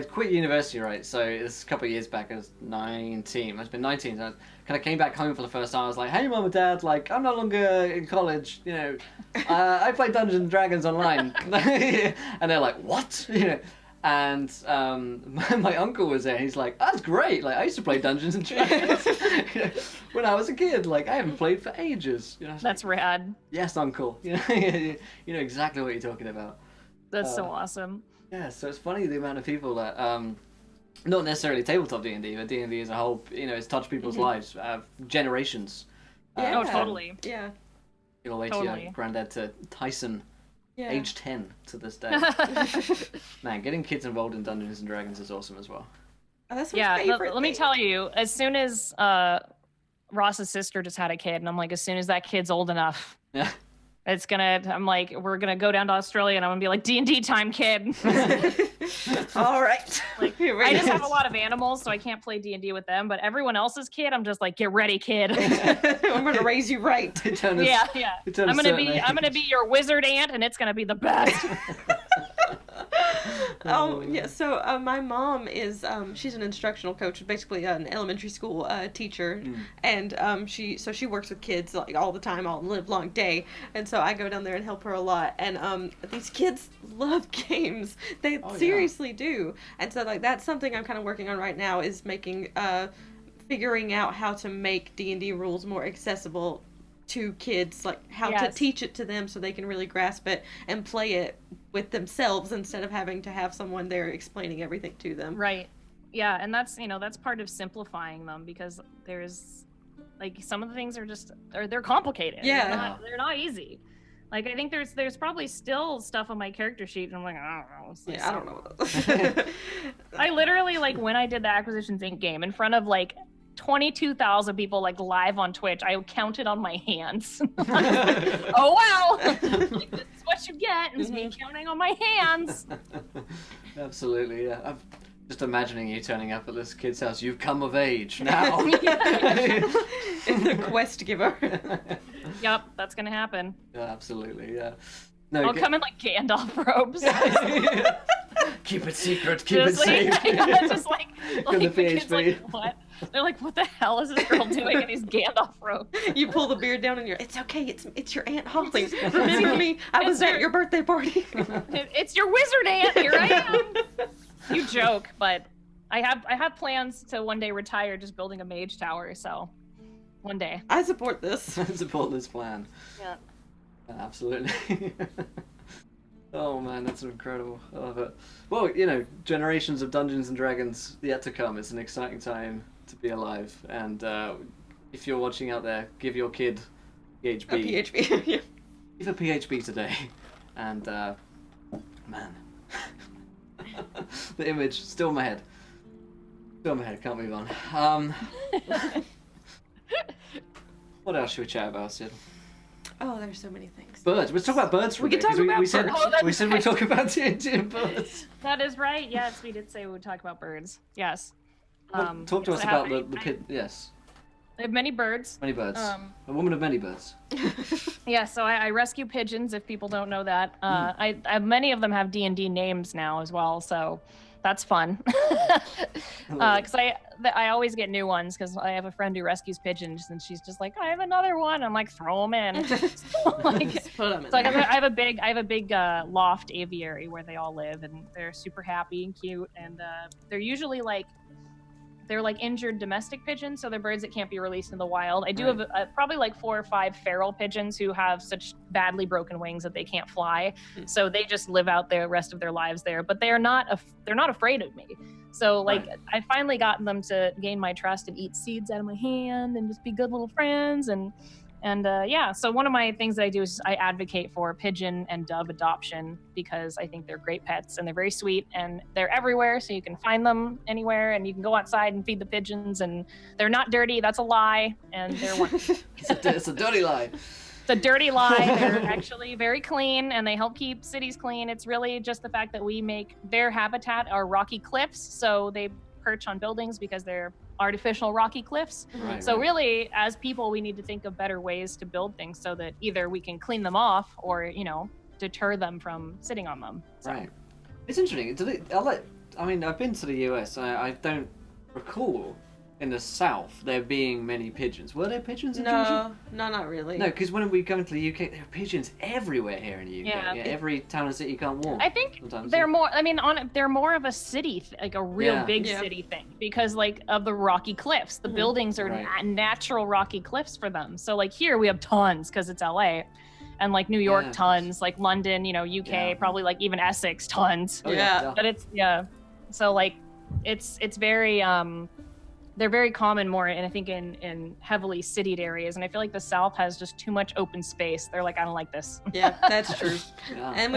quit university, right? So it's a couple of years back. I was 19. It's been 19. So I kind of came back home for the first time. I was like, "Hey, mom and dad, like, I'm no longer in college. You know, I play Dungeons and Dragons online." And they're like, "What?" You know. And my uncle was there. He's like, "That's great. Like, I used to play Dungeons and Dragons when I was a kid. Like, I haven't played for ages." You know, that's like, rad. Yes, uncle. You know exactly what you're talking about. That's so awesome. Yeah, so it's funny the amount of people that not necessarily tabletop D&D, but D&D as a whole. You know, it's touched people's lives, generations. Oh, totally. Yeah. All the way to your granddad to Tyson. Yeah. Age 10 to this day. Man, getting kids involved in Dungeons and Dragons is awesome as well. Oh, that's my favorite let me tell you, as soon as Ross's sister just had a kid, and I'm like, as soon as that kid's old enough, I'm like, we're gonna go down to Australia, and I'm gonna be like, D&D time, kid. All right. Like, I just have a lot of animals, so I can't play D&D with them. But everyone else's kid, I'm just like, get ready, kid. I'm gonna raise you right. Yeah. I'm gonna be your wizard aunt, and it's gonna be the best. Yeah. So my mom is she's an instructional coach, basically an elementary school teacher, and she works with kids like all the time, all live long day, and so I go down there and help her a lot. And these kids love games; they seriously do. And so like that's something I'm kind of working on right now, is figuring out how to make D&D rules more accessible to kids, like how to teach it to them so they can really grasp it and play it with themselves instead of having to have someone there explaining everything to them. Right. Yeah, and that's part of simplifying them, because there's like some of the things they're complicated. Yeah. They're not easy. Like, I think there's probably still stuff on my character sheet, and I'm like, I don't know. I don't know what that is. I literally, like, when I did the Acquisitions Inc. game in front of like 22,000 people, like, live on Twitch, I counted on my hands. Oh wow, like, this is what you get, is me counting on my hands. Absolutely, yeah. I'm just imagining you turning up at this kid's house. You've come of age now. It's the quest giver. Yep, that's gonna happen. Yeah, absolutely, yeah. No, I'll come in like Gandalf robes. Keep it secret, keep it safe. Just like the kids like, what? They're like, what the hell is this girl doing in these Gandalf robes? You pull the beard down and it's okay, it's your Aunt Holly. Remember me? I was at your birthday party. It's your wizard aunt, here I am. You joke, but I have plans to one day retire just building a mage tower, so one day. I support this. I support this plan. Yeah. Absolutely. Oh man, that's incredible. I love it. Well, you know, generations of Dungeons and Dragons yet to come. It's an exciting time to be alive. And if you're watching out there, give your kid PHP. A PHP. Yeah. Give a PHP today. And man, the image still in my head. Still in my head. Can't move on. What else should we chat about, Sid? Oh, there's so many things. Birds. Let's talk about birds for a bit. We said we'd talk about D&D and birds. That is right. Yes, we did say we would talk about birds. Yes. Talk to us about the kid. Yes. I have many birds. Many birds. A woman of many birds. Yeah, so I rescue pigeons, if people don't know that. Many of them have D&D names now as well, so That's fun. Because I always get new ones because I have a friend who rescues pigeons and she's just like, I have another one. I'm like, throw them in. I have a big loft aviary where they all live, and they're super happy and cute, and they're usually they're like injured domestic pigeons, so they're birds that can't be released in the wild. I do have probably like 4 or 5 feral pigeons who have such badly broken wings that they can't fly, so they just live out the rest of their lives there. But they're not afraid of me. So I finally gotten them to gain my trust and eat seeds out of my hand and just be good little friends. And so one of my things that I do is I advocate for pigeon and dove adoption because I think they're great pets and they're very sweet and they're everywhere, so you can find them anywhere and you can go outside and feed the pigeons, and they're not dirty. That's a lie, and they're wonderful. It's a dirty lie. It's a dirty lie. They're actually very clean and they help keep cities clean. It's really just the fact that we make their habitat are rocky cliffs, so they perch on buildings because they're artificial rocky cliffs. Really, as people, we need to think of better ways to build things so that either we can clean them off or, deter them from sitting on them. So. Right. It's interesting. I've been to the US and I don't recall in the South there being many pigeons. Were there pigeons in Georgia? No, not really. No, because when we go into the UK, there are pigeons everywhere here in the UK. Yeah, every town and city you can't walk. I think they're more. They're more of a city, like a real big city thing, because of the rocky cliffs. The buildings are natural rocky cliffs for them. So here we have tons because it's LA, and New York tons, London, UK, probably even Essex tons. But it's So it's very they're very common more, and I think in heavily citied areas, and I feel like the South has just too much open space. They're like, I don't like this. Yeah, that's true. And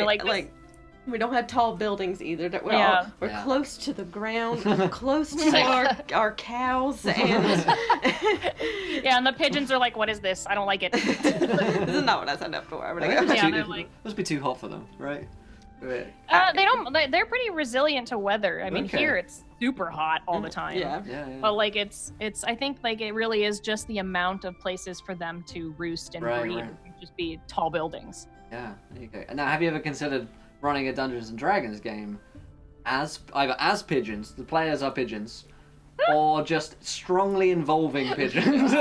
we don't have tall buildings either. We're close to the ground, close to our cows, and and the pigeons are like, what is this? I don't like it. This is not what I signed up for. It must be too hot for them, right? They don't. They're pretty resilient to weather. I mean, here it's super hot all the time. Yeah. But it's. I think it really is just the amount of places for them to roost and breed. Right. Just be tall buildings. Yeah. There you go. Now, have you ever considered running a Dungeons and Dragons game either as pigeons, the players are pigeons, or just strongly involving pigeons?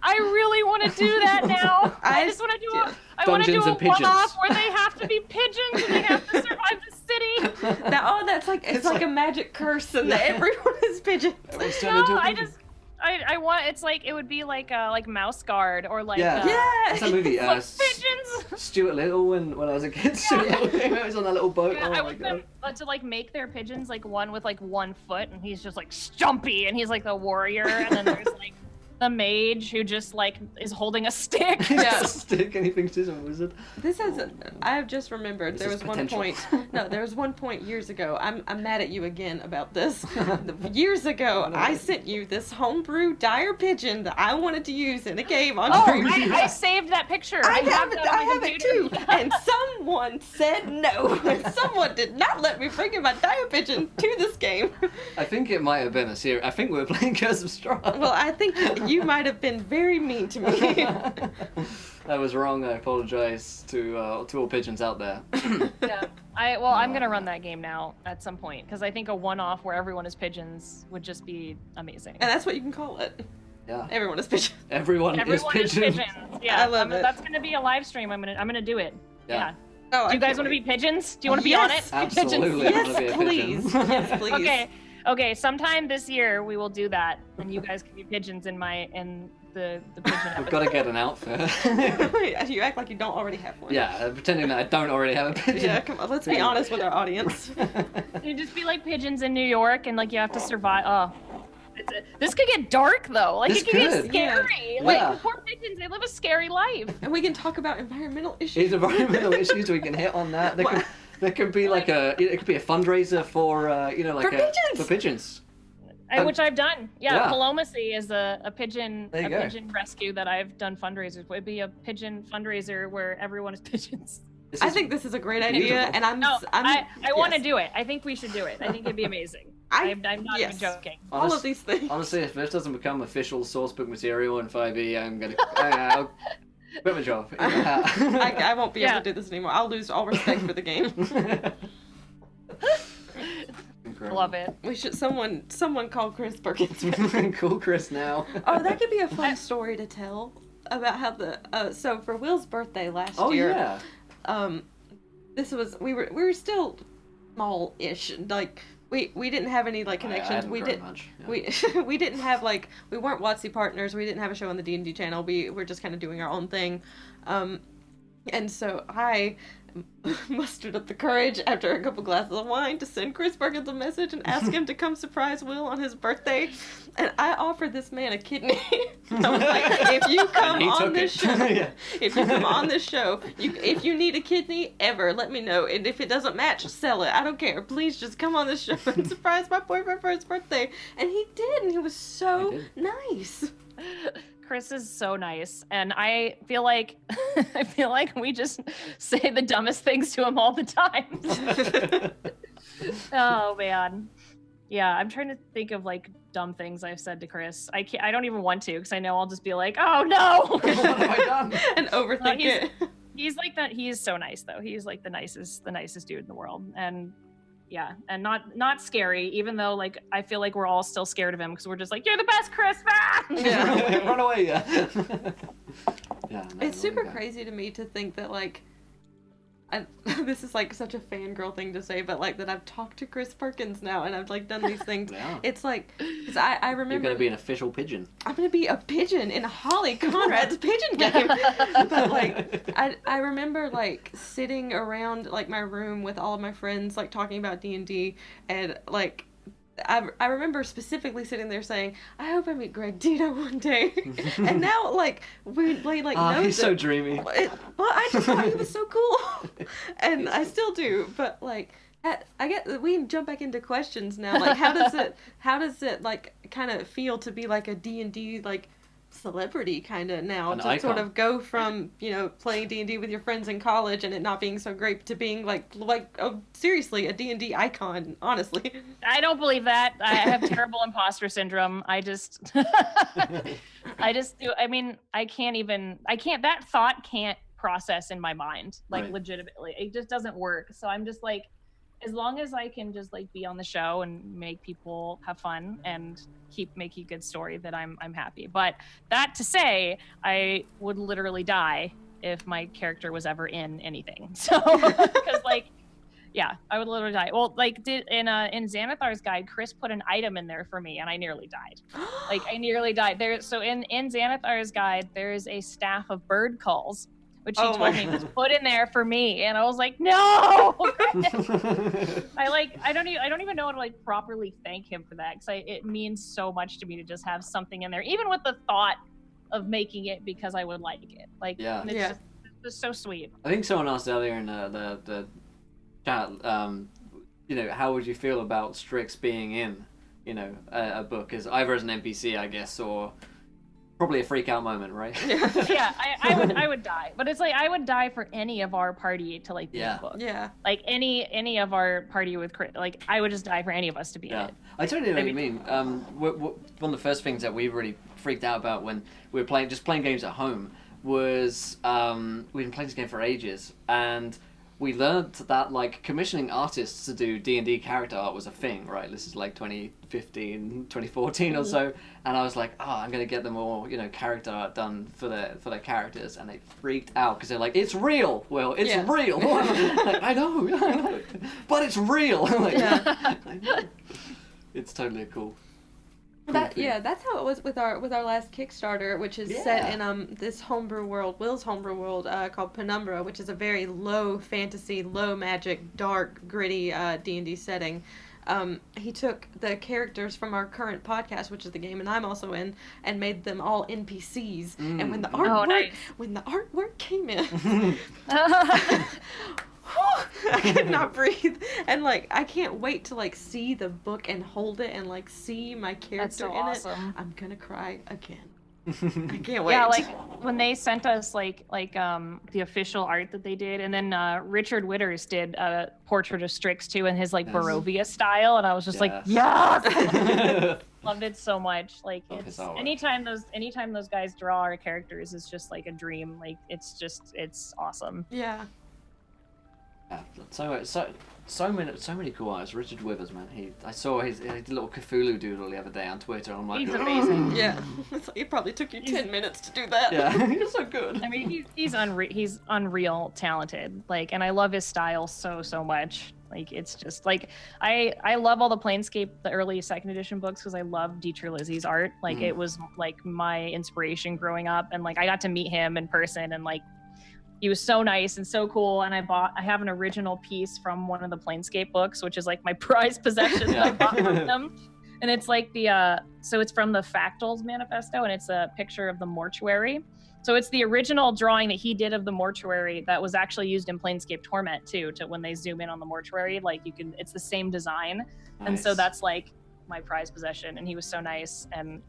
I really want to do that now. I just want to do I want to do a one-off where they have to be pigeons and they have to survive the city. That's it's like a magic curse and everyone is pigeons. I want it would be like Mouse Guard or what's that movie? Pigeons. Stuart Little when I was a kid. Stuart Little came out, he was on that little boat. Yeah, I want them to make their pigeons one with 1 foot, and he's just stumpy, and he's the warrior, and then there's the mage who just is holding a stick. Yeah, a stick, and he thinks he's a wizard. I have just remembered there was one point. No, there was one point years ago. I'm mad at you again about this. Years ago, I sent you this homebrew dire pigeon that I wanted to use in a game on. I saved that picture. I have it too. And someone said no. Someone did not let me bring in my dire pigeon to this game. I think it might have been a series. I think we were playing Curse of Strahd. Well, I think you might have been very mean to me. I was wrong. I apologize to all pigeons out there. I'm gonna run that game now at some point because I think a one-off where everyone is pigeons would just be amazing. And that's what you can call it. Yeah. Everyone is pigeons. Everyone is pigeons. Yeah, I love it. That's gonna be a live stream. I'm gonna do it. Yeah. Oh, do you guys want to be pigeons? Do you want to be on it? Absolutely. Yes, please. Yes, please. Okay. Sometime this year we will do that, and you guys can be pigeons in the pigeon. We've got to get an outfit. You act like you don't already have one. Yeah, pretending that I don't already have a pigeon. Yeah, come on. Let's be honest with our audience. You just be like pigeons in New York, and you have to survive. Oh. This could get dark though. It could get scary. Yeah. Poor pigeons, they live a scary life. And we can talk about environmental issues. Environmental issues, we can hit on that. There could be it could be a fundraiser for for pigeons. Which I've done. Yeah. Palomacy is a pigeon pigeon rescue that I've done fundraisers. It'd be a pigeon fundraiser where everyone is pigeons. I think this is a great idea, and I want to do it. I think we should do it. I think it'd be amazing. I'm not even joking. All of these things. Honestly, if this doesn't become official sourcebook material in 5e, I'm gonna I'll quit my job. I won't be able to do this anymore. I'll lose all respect for the game. Incredible. Love it. We should someone call Chris Perkins. Call Chris now. Oh, that could be a fun story to tell about how so for Will's birthday last year. Oh yeah. This was we were still small-ish, like we didn't have any like connections. We didn't much. Yeah. we didn't have like we weren't WotC partners. We didn't have a show on the D&D channel. We were just kind of doing our own thing, and so I mustered up the courage after a couple glasses of wine to send Chris Perkins a message and ask him to come surprise Will on his birthday. And I offered this man a kidney. I was like, if you come on this show, if you come on this show, if you need a kidney ever, let me know. And if it doesn't match, sell it. I don't care. Please just come on this show and surprise my boyfriend for his birthday. And he did, and he was so nice. Chris is so nice, and I feel like we just say the dumbest things to him all the time. Oh man, yeah. I'm trying to think of like dumb things I've said to Chris. I don't even want to because I know I'll just be like, oh no, what have I done? And overthink it. He's like that. He is so nice though. He's like the nicest dude in the world, and. Yeah, and not scary, even though like I feel like we're all still scared of him because we're just like, you're the best, Chris. Yeah. Run away, yeah. Yeah. No, it's super crazy to me to think that like, this is like such a fangirl thing to say, but like that I've talked to Chris Perkins now and I've like done these things. Yeah. It's like, cause I remember. You're gonna be an official pigeon. I'm gonna be a pigeon in Holly Conrad's pigeon game. But like, I remember like sitting around like my room with all of my friends like talking about D&D and like. I remember specifically sitting there saying, I hope I meet Greg Dino one day. And now, like, we like know he's so dreamy. Well, I just thought he was so cool. And I still do. But, like, I get we can jump back into questions now. Like, how does it like, kind of feel to be, like, a D&D, like, celebrity kind of now? An to icon. sort of go from, you know, playing D&D with your friends in college and it not being so great to being, like oh, seriously, a D&D icon, honestly. I don't believe that. I have terrible imposter syndrome. I just do. I mean, that thought can't process in my mind, like right. Legitimately. It just doesn't work. So I'm just like, as long as I can just like be on the show and make people have fun and keep making a good story, that I'm happy. But that to say, I would literally die if my character was ever in anything. So, because like, yeah, I would literally die. Well, like in Xanathar's guide, Chris put an item in there for me, and I nearly died. Like I nearly died there. So in Xanathar's guide, there is a staff of bird calls, which he told me was put in there for me, and I was like, no. I don't even know how to like properly thank him for that, because it means so much to me to just have something in there, even with the thought of making it because I would like it. Like, it's just so sweet. I think someone asked earlier in the chat, you know, how would you feel about Strix being in, you know, a book as either as an NPC, I guess, or probably a freak out moment, right? Yeah, I would die, but it's like I would die for any of our party to like be in the book. Yeah, like any of our party with Chris, like I would just die for any of us to be in it. I totally know what you mean. One of the first things that we really freaked out about when we were playing games at home was we've been playing this game for ages, and we learned that like commissioning artists to do D&D character art was a thing, right? This is like 2015, 2014 or so, and I was like, oh, I'm gonna get them all, you know, character art done for their characters, and they freaked out because they're like, it's real. Well, it's real. Like, I know, but it's real. Like, I know. It's totally cool. That's how it was with our last Kickstarter, which is set in this homebrew world, Will's homebrew world, called Penumbra, which is a very low fantasy, low magic, dark, gritty D&D setting. He took the characters from our current podcast, which is the game, and I'm also in, and made them all NPCs. And when the artwork came in, I could not breathe, and like I can't wait to like see the book and hold it and like see my character in it. I'm gonna cry again. I can't wait. Yeah, like when they sent us like the official art that they did, and then Richard Witters did a portrait of Strix too in his like Barovia style, and I was just like, yes. Loved it so much. Like it's anytime those guys draw our characters is just like a dream. Like it's awesome. Yeah. Yeah, so many cool artists. Richard Withers, man. I saw he did a little Cthulhu doodle the other day on Twitter. And I'm like, he's amazing. Yeah, it probably took you 10 minutes to do that. Yeah, he's so good. I mean, he's unreal talented. Like, and I love his style so much. Like, it's just like I love all the Planescape, the early second edition books, because I love Dieter Lizzy's art. Like, it was like my inspiration growing up, and like I got to meet him in person, and like he was so nice and so cool. And I have an original piece from one of the Planescape books, which is like my prized possession that I bought from him. And it's like so it's from the Fractals Manifesto, and it's a picture of the mortuary. So it's the original drawing that he did of the mortuary that was actually used in Planescape Torment too, to when they zoom in on the mortuary, like it's the same design. Nice. And so that's like my prized possession, and he was so nice. And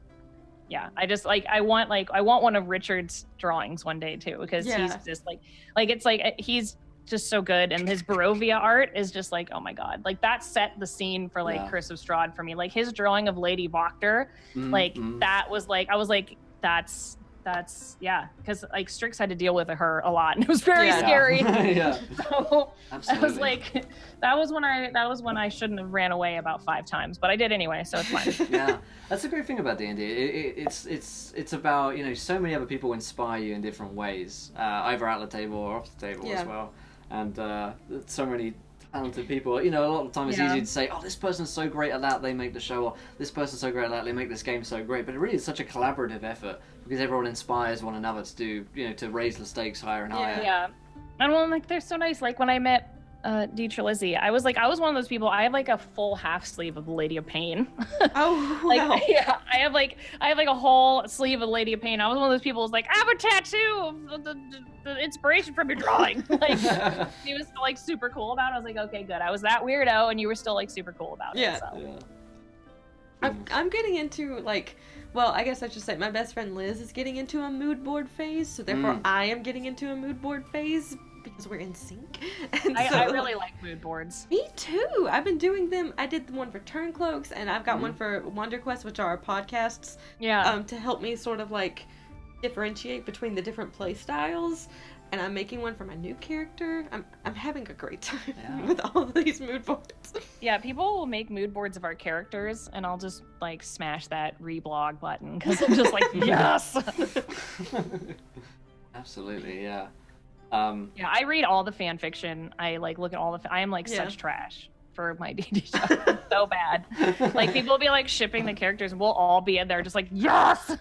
yeah, I just like, I want one of Richard's drawings one day too, because he's just like it's like, he's just so good. And his Barovia art is just like, oh my God, like that set the scene for like Curse of Strahd for me. Like his drawing of Lady Voctor, that was like, I was like, that's because like Strix had to deal with her a lot, and it was very scary. Yeah. So I was like, that was when I shouldn't have ran away about 5 times, but I did anyway, so it's fine. Yeah, that's the great thing about D&D. It's about, you know, so many other people inspire you in different ways, either at the table or off the table as well, and so many talented people. You know, a lot of the time it's easy to say, oh, this person's so great at that, they make the show, or this person's so great at that, they make this game so great. But it really is such a collaborative effort, because everyone inspires one another to do, you know, to raise the stakes higher and higher. Yeah. And well, like, they're so nice. Like when I met Dieter Lizzy, I was one of those people. I have like a full half sleeve of the Lady of Pain. Oh, like, wow. Yeah, I have like a whole sleeve of Lady of Pain. I was one of those people who's like, I have a tattoo of the inspiration from your drawing. Like, he was like super cool about it. I was like, okay, good. I was that weirdo, and you were still like super cool about it. So. Yeah. I'm getting into like, well, I guess I should say my best friend Liz is getting into a mood board phase, so therefore I am getting into a mood board phase, because we're in sync. And I really like mood boards. Me too. I've been doing them. I did the one for Turncloaks, and I've got one for Wonder Quest, which are our podcasts. Yeah. To help me sort of like differentiate between the different play styles. And I'm making one for my new character. I'm having a great time with all of these mood boards. Yeah, people will make mood boards of our characters, and I'll just like smash that reblog button, because I'm just like, yes. Absolutely, yeah. Yeah, I read all the fan fiction. I like look at all the. I am like such trash for my D&D show. So bad. Like, people will be like shipping the characters, and we'll all be in there just like, yes.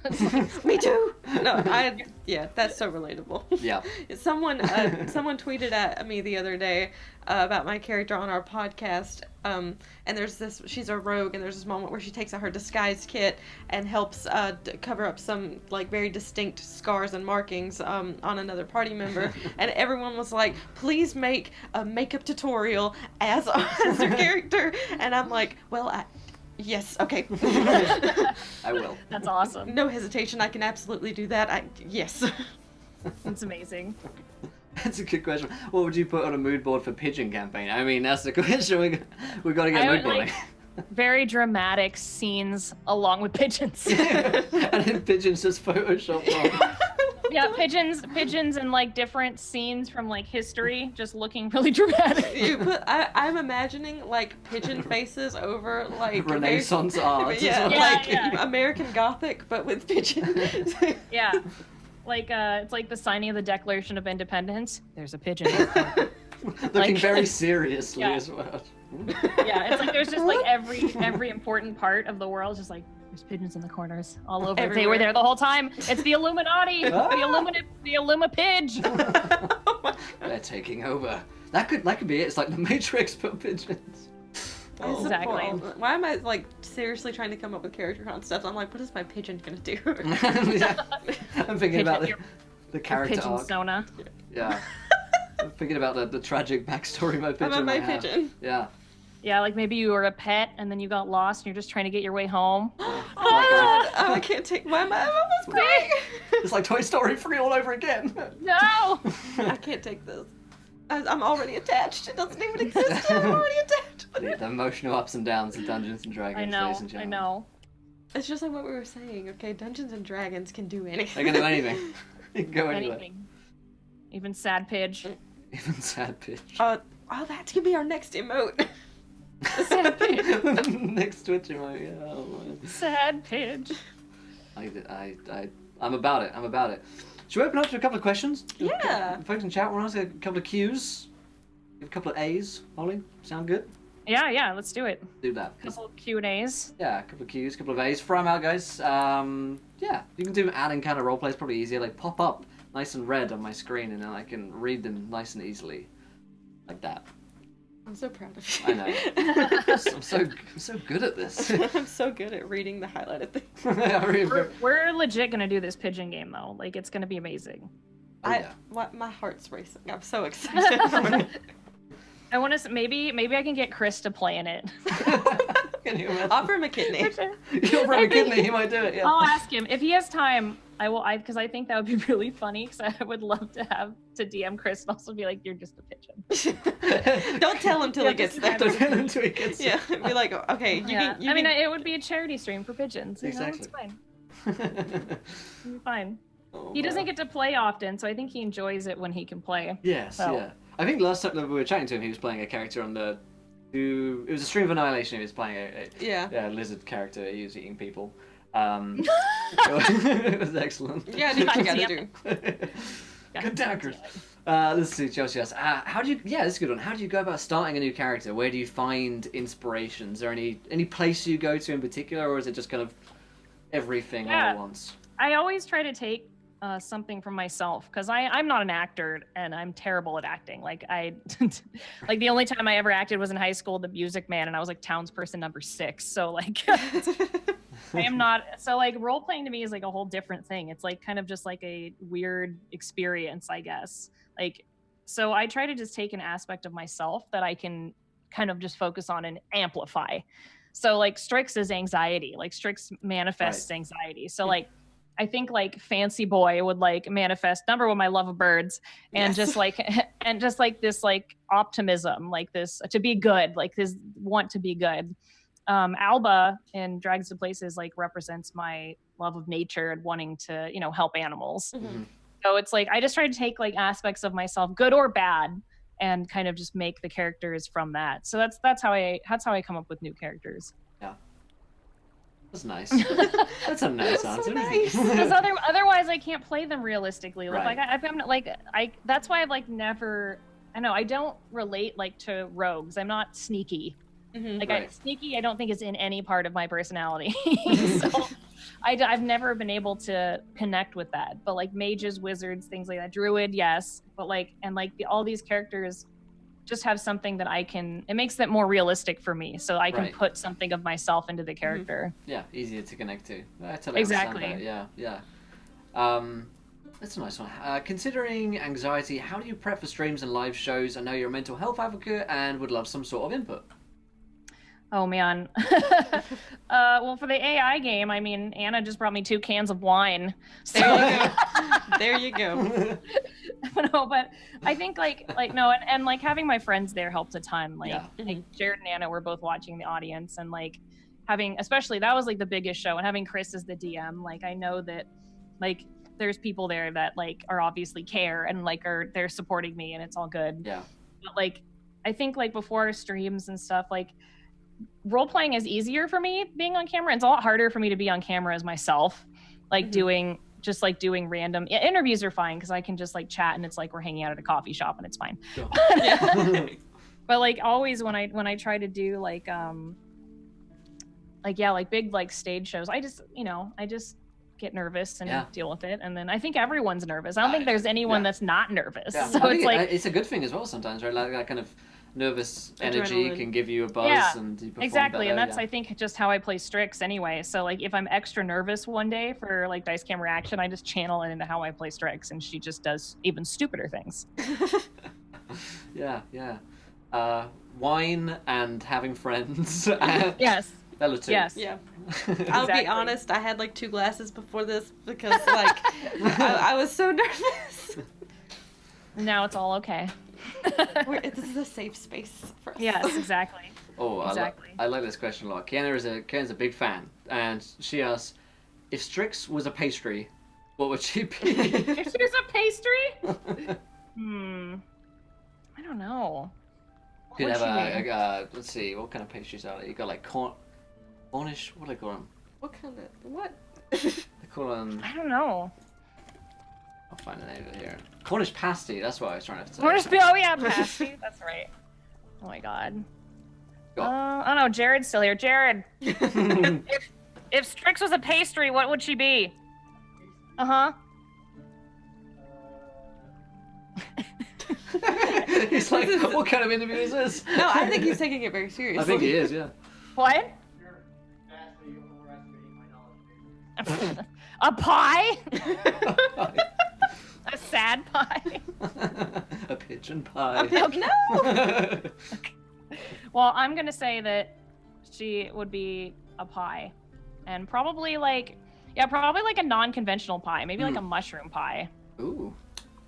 Me too. No, that's so relatable. Yeah. Someone tweeted at me the other day about my character on our podcast. And she's a rogue, and there's this moment where she takes out her disguise kit and helps cover up some like very distinct scars and markings on another party member. And everyone was like, please make a makeup tutorial as your character. And I'm like, well, yes, okay. I will. That's awesome. No hesitation, I can absolutely do that. Yes. That's amazing. That's a good question. What would you put on a mood board for Pigeon campaign? I mean, that's the question. We've got to get mood boarding. Very dramatic scenes along with pigeons. And then pigeons just Photoshop on. Yeah, pigeons and like different scenes from like history, just looking really dramatic. I'm imagining like pigeon faces over like Renaissance art. American Gothic, but with pigeons. Yeah. Like it's like the signing of the Declaration of Independence. There's a pigeon. Looking very seriously as well. Yeah, it's like there's just like every important part of the world, just like there's pigeons in the corners all over. Everywhere. They were there the whole time. It's the Illuminati. The Illumipidge. They're taking over. That could be it. It's like the Matrix but pigeons. Oh. Exactly. Why am I like seriously trying to come up with character concepts? I'm like, what is my pigeon gonna do? I'm thinking about the character pigeon arc. Sona. Yeah. I'm thinking about the tragic backstory my pigeon. About my pigeon. Yeah. Yeah, like maybe you were a pet and then you got lost and you're just trying to get your way home. Oh my God. Oh, I can't take my mind. I'm almost crying. It's like Toy Story 3 all over again. No! I can't take this. I'm already attached. It doesn't even exist. I'm already attached. The emotional ups and downs of Dungeons and Dragons. I know. It's just like what we were saying, okay? Dungeons and Dragons can do anything. They can do anything. They can go anywhere. Anything. Even Sad Pidge. Even Sad Pidge. Oh, that could be our next emote. Sad pidge. Next Twitch emote, yeah. Oh, man. Sad pidge. I'm about it. I'm about it. Should we open up to a couple of questions? Yeah. Folks in chat, want to ask a couple of Qs? Give a couple of A's, Holly? Sound good? Yeah, let's do it. Do that. Couple of Q&As. Yeah, a couple of Qs, a couple of A's. Throw them out, guys. Yeah, you can do add encounter roleplay. It's probably easier. Like, pop up nice and red on my screen, and then I can read them nice and easily. Like that. I'm so proud of you. I know. I'm so good at this. I'm so good at reading the highlighted things. We're legit gonna do this pigeon game though. Like it's gonna be amazing. Oh, yeah. My heart's racing. I'm so excited. I want to. Maybe I can get Chris to play in it. Can you imagine? Offer him a kidney. You offer him a kidney, he might do it. Yeah. I'll ask him if he has time. I will. Because I think that would be really funny. Because I would love to DM Chris and also be like, "You're just a pigeon." Don't tell him till he gets there. Don't tell him till he gets there. Yeah, be like, okay. I mean, it would be a charity stream for pigeons. Exactly. It's fine. It'll be fine. Oh, He doesn't get to play often, so I think he enjoys it when he can play. Yes, So. yeah. I think last time that we were chatting to him, he was playing a character on the. It was a Stream of Annihilation. He was playing a lizard character. He was eating people. It was excellent. Yeah, do what you gotta do. Good daggers. Let's see, Chelsea asks, how do you? Yeah, this is a good one. How do you go about starting a new character? Where do you find inspiration? Is there any place you go to in particular, or is it just kind of everything all at once? I always try to take something from myself because I'm not an actor and I'm terrible at acting. Like like the only time I ever acted was in high school, The Music Man, and I was like townsperson number 6. So like I am not. So like role playing to me is like a whole different thing. It's like kind of just like a weird experience, I guess. Like so I try to just take an aspect of myself that I can kind of just focus on and amplify. So like Strix is anxiety. Like Strix manifests anxiety. So like I think like Fancy Boy would like manifest number one, my love of birds, and just like this like optimism, like this to be good, like this want to be good. Alba in Drags to Places like represents my love of nature and wanting to, help animals. Mm-hmm. So it's like I just try to take like aspects of myself, good or bad, and kind of just make the characters from that. So that's how I come up with new characters. Yeah. That's nice. That's a nice answer. So nice. Because otherwise I can't play them realistically. Right. Like that's why I've like never. I don't relate like to rogues. I'm not sneaky. Mm-hmm. Like sneaky, I don't think is in any part of my personality. So I've never been able to connect with that. But like mages, wizards, things like that, druid, yes. But like all these characters just have something that it makes it more realistic for me, so I can put something of myself into the character. Yeah, easier to connect to. I totally exactly. understand that. Yeah. That's a nice one. Considering anxiety, how do you prep for streams and live shows? I know you're a mental health advocate and would love some sort of input. Oh man. Well, for the AI game, I mean, Anna just brought me 2 cans of wine. So... There you go. No, but I think no, and like having my friends there helped a ton. Like Jared and Anna were both watching the audience, and like having, especially that was like the biggest show, and having Chris as the DM, like I know that like there's people there that like are obviously care and like they're supporting me, and it's all good. Yeah. But like I think like before streams and stuff, like role playing is easier for me being on camera. It's a lot harder for me to be on camera as myself, like doing random interviews are fine because I can just like chat and it's like we're hanging out at a coffee shop and it's fine. Sure. But like always when I try to do like big like stage shows, I just get nervous and deal with it, and then I think everyone's nervous. I don't think there's anyone that's not nervous. Yeah. So it's like it's a good thing as well sometimes, right? Like that kind of nervous energy can give you a buzz and you perform exactly better, and that's I think just how I play Strix anyway. So like if I'm extra nervous one day for like Dice Camera Action, I just channel it into how I play Strix, and she just does even stupider things. Yeah. Wine and having friends. Yes. Bella too. Yes. Yeah. I'll be honest, I had like 2 glasses before this because like I was so nervous. Now it's all okay. This is a safe space for us. Yes, exactly. Oh, exactly. I like this question a lot. Kiana's a big fan, and she asks, if Strix was a pastry, what would she be? If she was a pastry? I don't know. Could What'd have she a let's see, what kind of pastries are there? You got like Cornish, what do they call them? What kind of what? They call them. I don't know. I'll find the name of it here. Cornish pasty. That's what I was trying to say. Oh yeah, pasty. That's right. Oh my god. Oh no, Jared's still here. Jared, if Strix was a pastry, what would she be? Uh-huh. He's like, what kind of interview is this? No, I think he's taking it very seriously. I think he is, yeah. What? A pie? A sad pie? A pigeon pie. No! Well, I'm gonna say that she would be a pie. And probably like a non-conventional pie. Maybe like a mushroom pie. Ooh.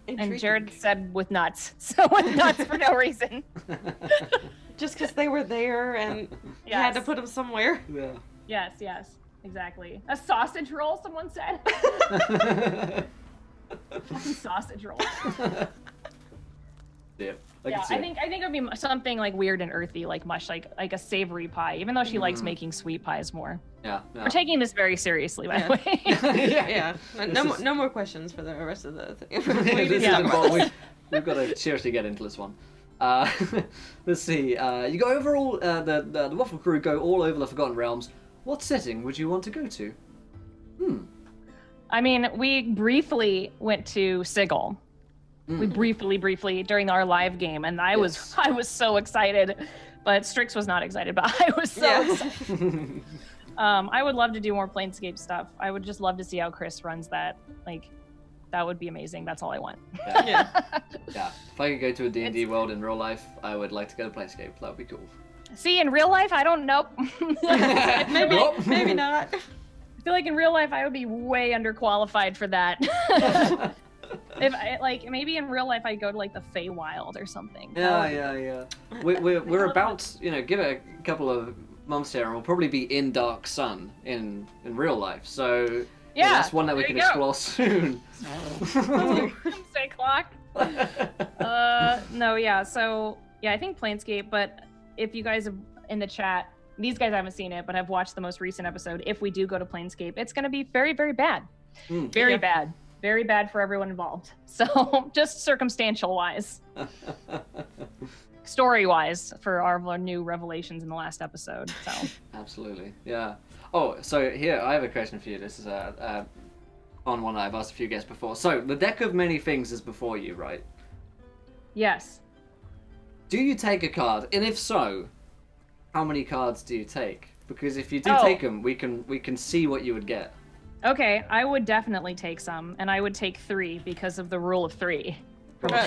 And Jared said with nuts. So with nuts for no reason. Just because they were there and you had to put them somewhere. Yeah. Yes, exactly. A sausage roll, someone said. Fucking sausage roll. Yeah. I think it would be something like weird and earthy, like mush, like a savory pie. Even though she likes making sweet pies more. Yeah. We're taking this very seriously, by the way. Yeah. No more questions for the rest of the thing. We've got to seriously get into this one. Let's see. You go over all the Waffle Crew go all over the Forgotten Realms. What setting would you want to go to? I mean, we briefly went to Sigil. We briefly during our live game, and I was so excited, but Strix was not excited. But I was so excited. I would love to do more Planescape stuff. I would just love to see how Chris runs that. Like, that would be amazing. That's all I want. Yeah. If I could go to a D&D world in real life, I would like to go to Planescape. That would be cool. See, in real life, I don't know. Maybe not. I feel like in real life, I would be way underqualified for that. If maybe in real life I go to like the Feywild or something. Yeah. We're about give it a couple of months here, and we'll probably be in Dark Sun in real life. So that's one that we can explore soon. Say clock. No, yeah. So I think Planescape. But if you guys have in the chat, these guys haven't seen it, but have watched the most recent episode. If we do go to Planescape, it's going to be very, very bad. Very bad. Very bad for everyone involved. So just circumstantial wise. Story wise for our new revelations in the last episode. So absolutely. Yeah. Oh, so here I have a question for you. This is on one I've asked a few guests before. So the deck of many things is before you, right? Yes. Do you take a card? And if so, how many cards do you take? Because if you do take them, we can see what you would get. Okay, I would definitely take some, and I would take 3 because of the rule of 3.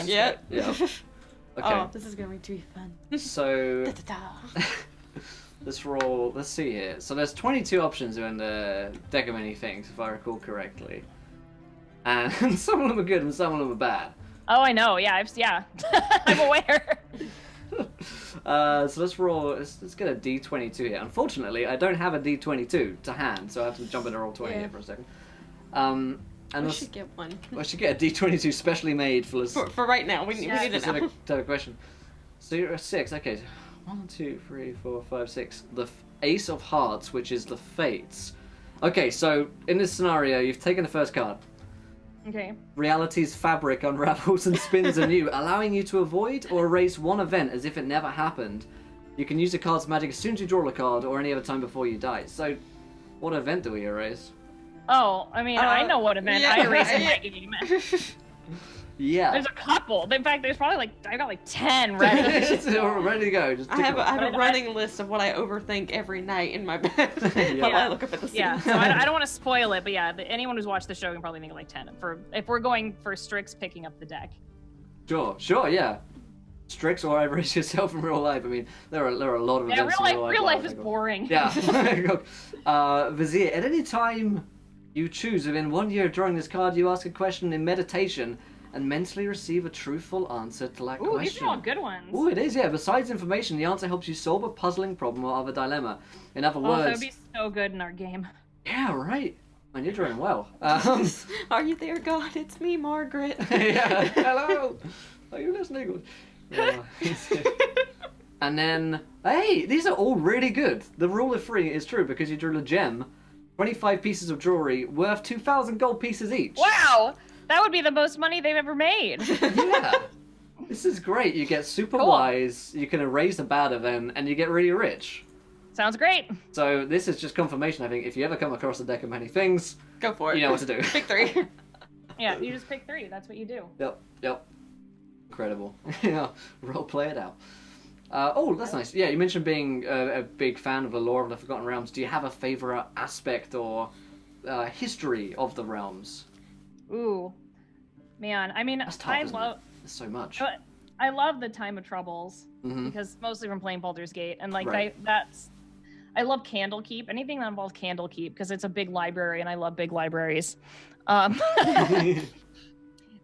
Yeah. Okay. Oh, this is going to be fun. So let's roll. Let's see here. So there's 22 options in the deck of many things, if I recall correctly, and some of them are good and some of them are bad. Oh, I know. Yeah, I'm aware. So let's roll. Let's get a D22 here. Unfortunately, I don't have a D22 to hand, so I have to jump into roll 20 here for a second. And we should get one. I should get a D22 specially made for right now. We need it now. Type of question. So you're a 6. Okay. 1, 2, 3, 4, 5, 6. The Ace of Hearts, which is the Fates. Okay, so in this scenario, you've taken the first card. Okay. Reality's fabric unravels and spins anew, allowing you to avoid or erase one event as if it never happened. You can use the card's magic as soon as you draw a card or any other time before you die. So, what event do we erase? Oh, I mean, I know what event I erase in my game. Yeah. There's a couple. In fact, there's probably I got 10 ready. Ready to go. Just I have a running list of what I overthink every night in my bed. While I look up at the scene. Yeah, so I don't want to spoil it, but anyone who's watched the show can probably think of 10 if we're going for Strix picking up the deck. Sure, yeah. Strix or erase yourself in real life. I mean, there are a lot of events in real life. Real life is boring. Yeah. Vizier, at any time you choose within 1 year drawing this card, you ask a question in meditation and mentally receive a truthful answer to that question. These are all good ones. Ooh, it is, yeah. Besides information, the answer helps you solve a puzzling problem or other dilemma. In other words... that would be so good in our game. Yeah, right. Man, you're doing well. Are you there, God? It's me, Margaret. Yeah, hello. Are you listening? And then, hey, these are all really good. The rule of 3 is true because you drew a gem, 25 pieces of jewelry worth 2,000 gold pieces each. Wow! That would be the most money they've ever made. Yeah. This is great. You get super wise, you can erase a bad event, and you get really rich. Sounds great. So this is just confirmation, I think. If you ever come across a deck of many things, go for it. You know what to do. Pick 3. Yeah, you just pick 3. That's what you do. Yep. Incredible. Yeah, role play it out. That's nice. Yeah, you mentioned being a big fan of the lore of the Forgotten Realms. Do you have a favorite aspect or history of the realms? Ooh, man. I mean, That's tough, I isn't love it? There's so much. I love the Time of Troubles because mostly from playing Baldur's Gate, and like I love Candlekeep. Anything that involves Candlekeep because it's a big library, and I love big libraries.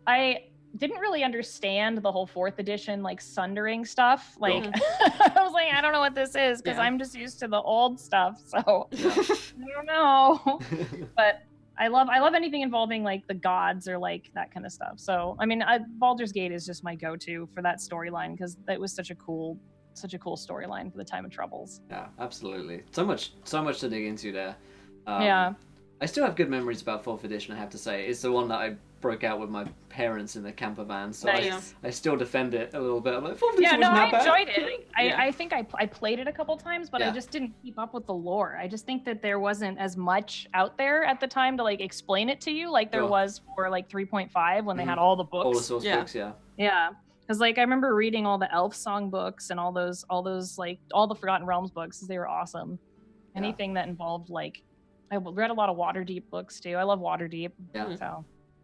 I didn't really understand the whole 4th edition like sundering stuff. Like I was like, I don't know what this is because I'm just used to the old stuff. So I don't know. But I love anything involving like the gods or like that kind of stuff. So I mean, Baldur's Gate is just my go-to for that storyline because it was such a cool storyline for the Time of Troubles. Yeah, absolutely. So much to dig into there. I still have good memories about 4th edition, I have to say. It's the one that I broke out with my parents in the camper van, so nice. I still defend it a little bit. I'm like, 4th edition I wasn't that enjoyed bad. it. I think I played it a couple times, but I just didn't keep up with the lore. I just think that there wasn't as much out there at the time to like explain it to you like there was for like 3.5 when they had all the books. All the source books, Yeah. Because like I remember reading all the Elf Song books and all those like all the Forgotten Realms books. They were awesome. Anything that involved like I read a lot of Waterdeep books too. I love Waterdeep. Yeah. So.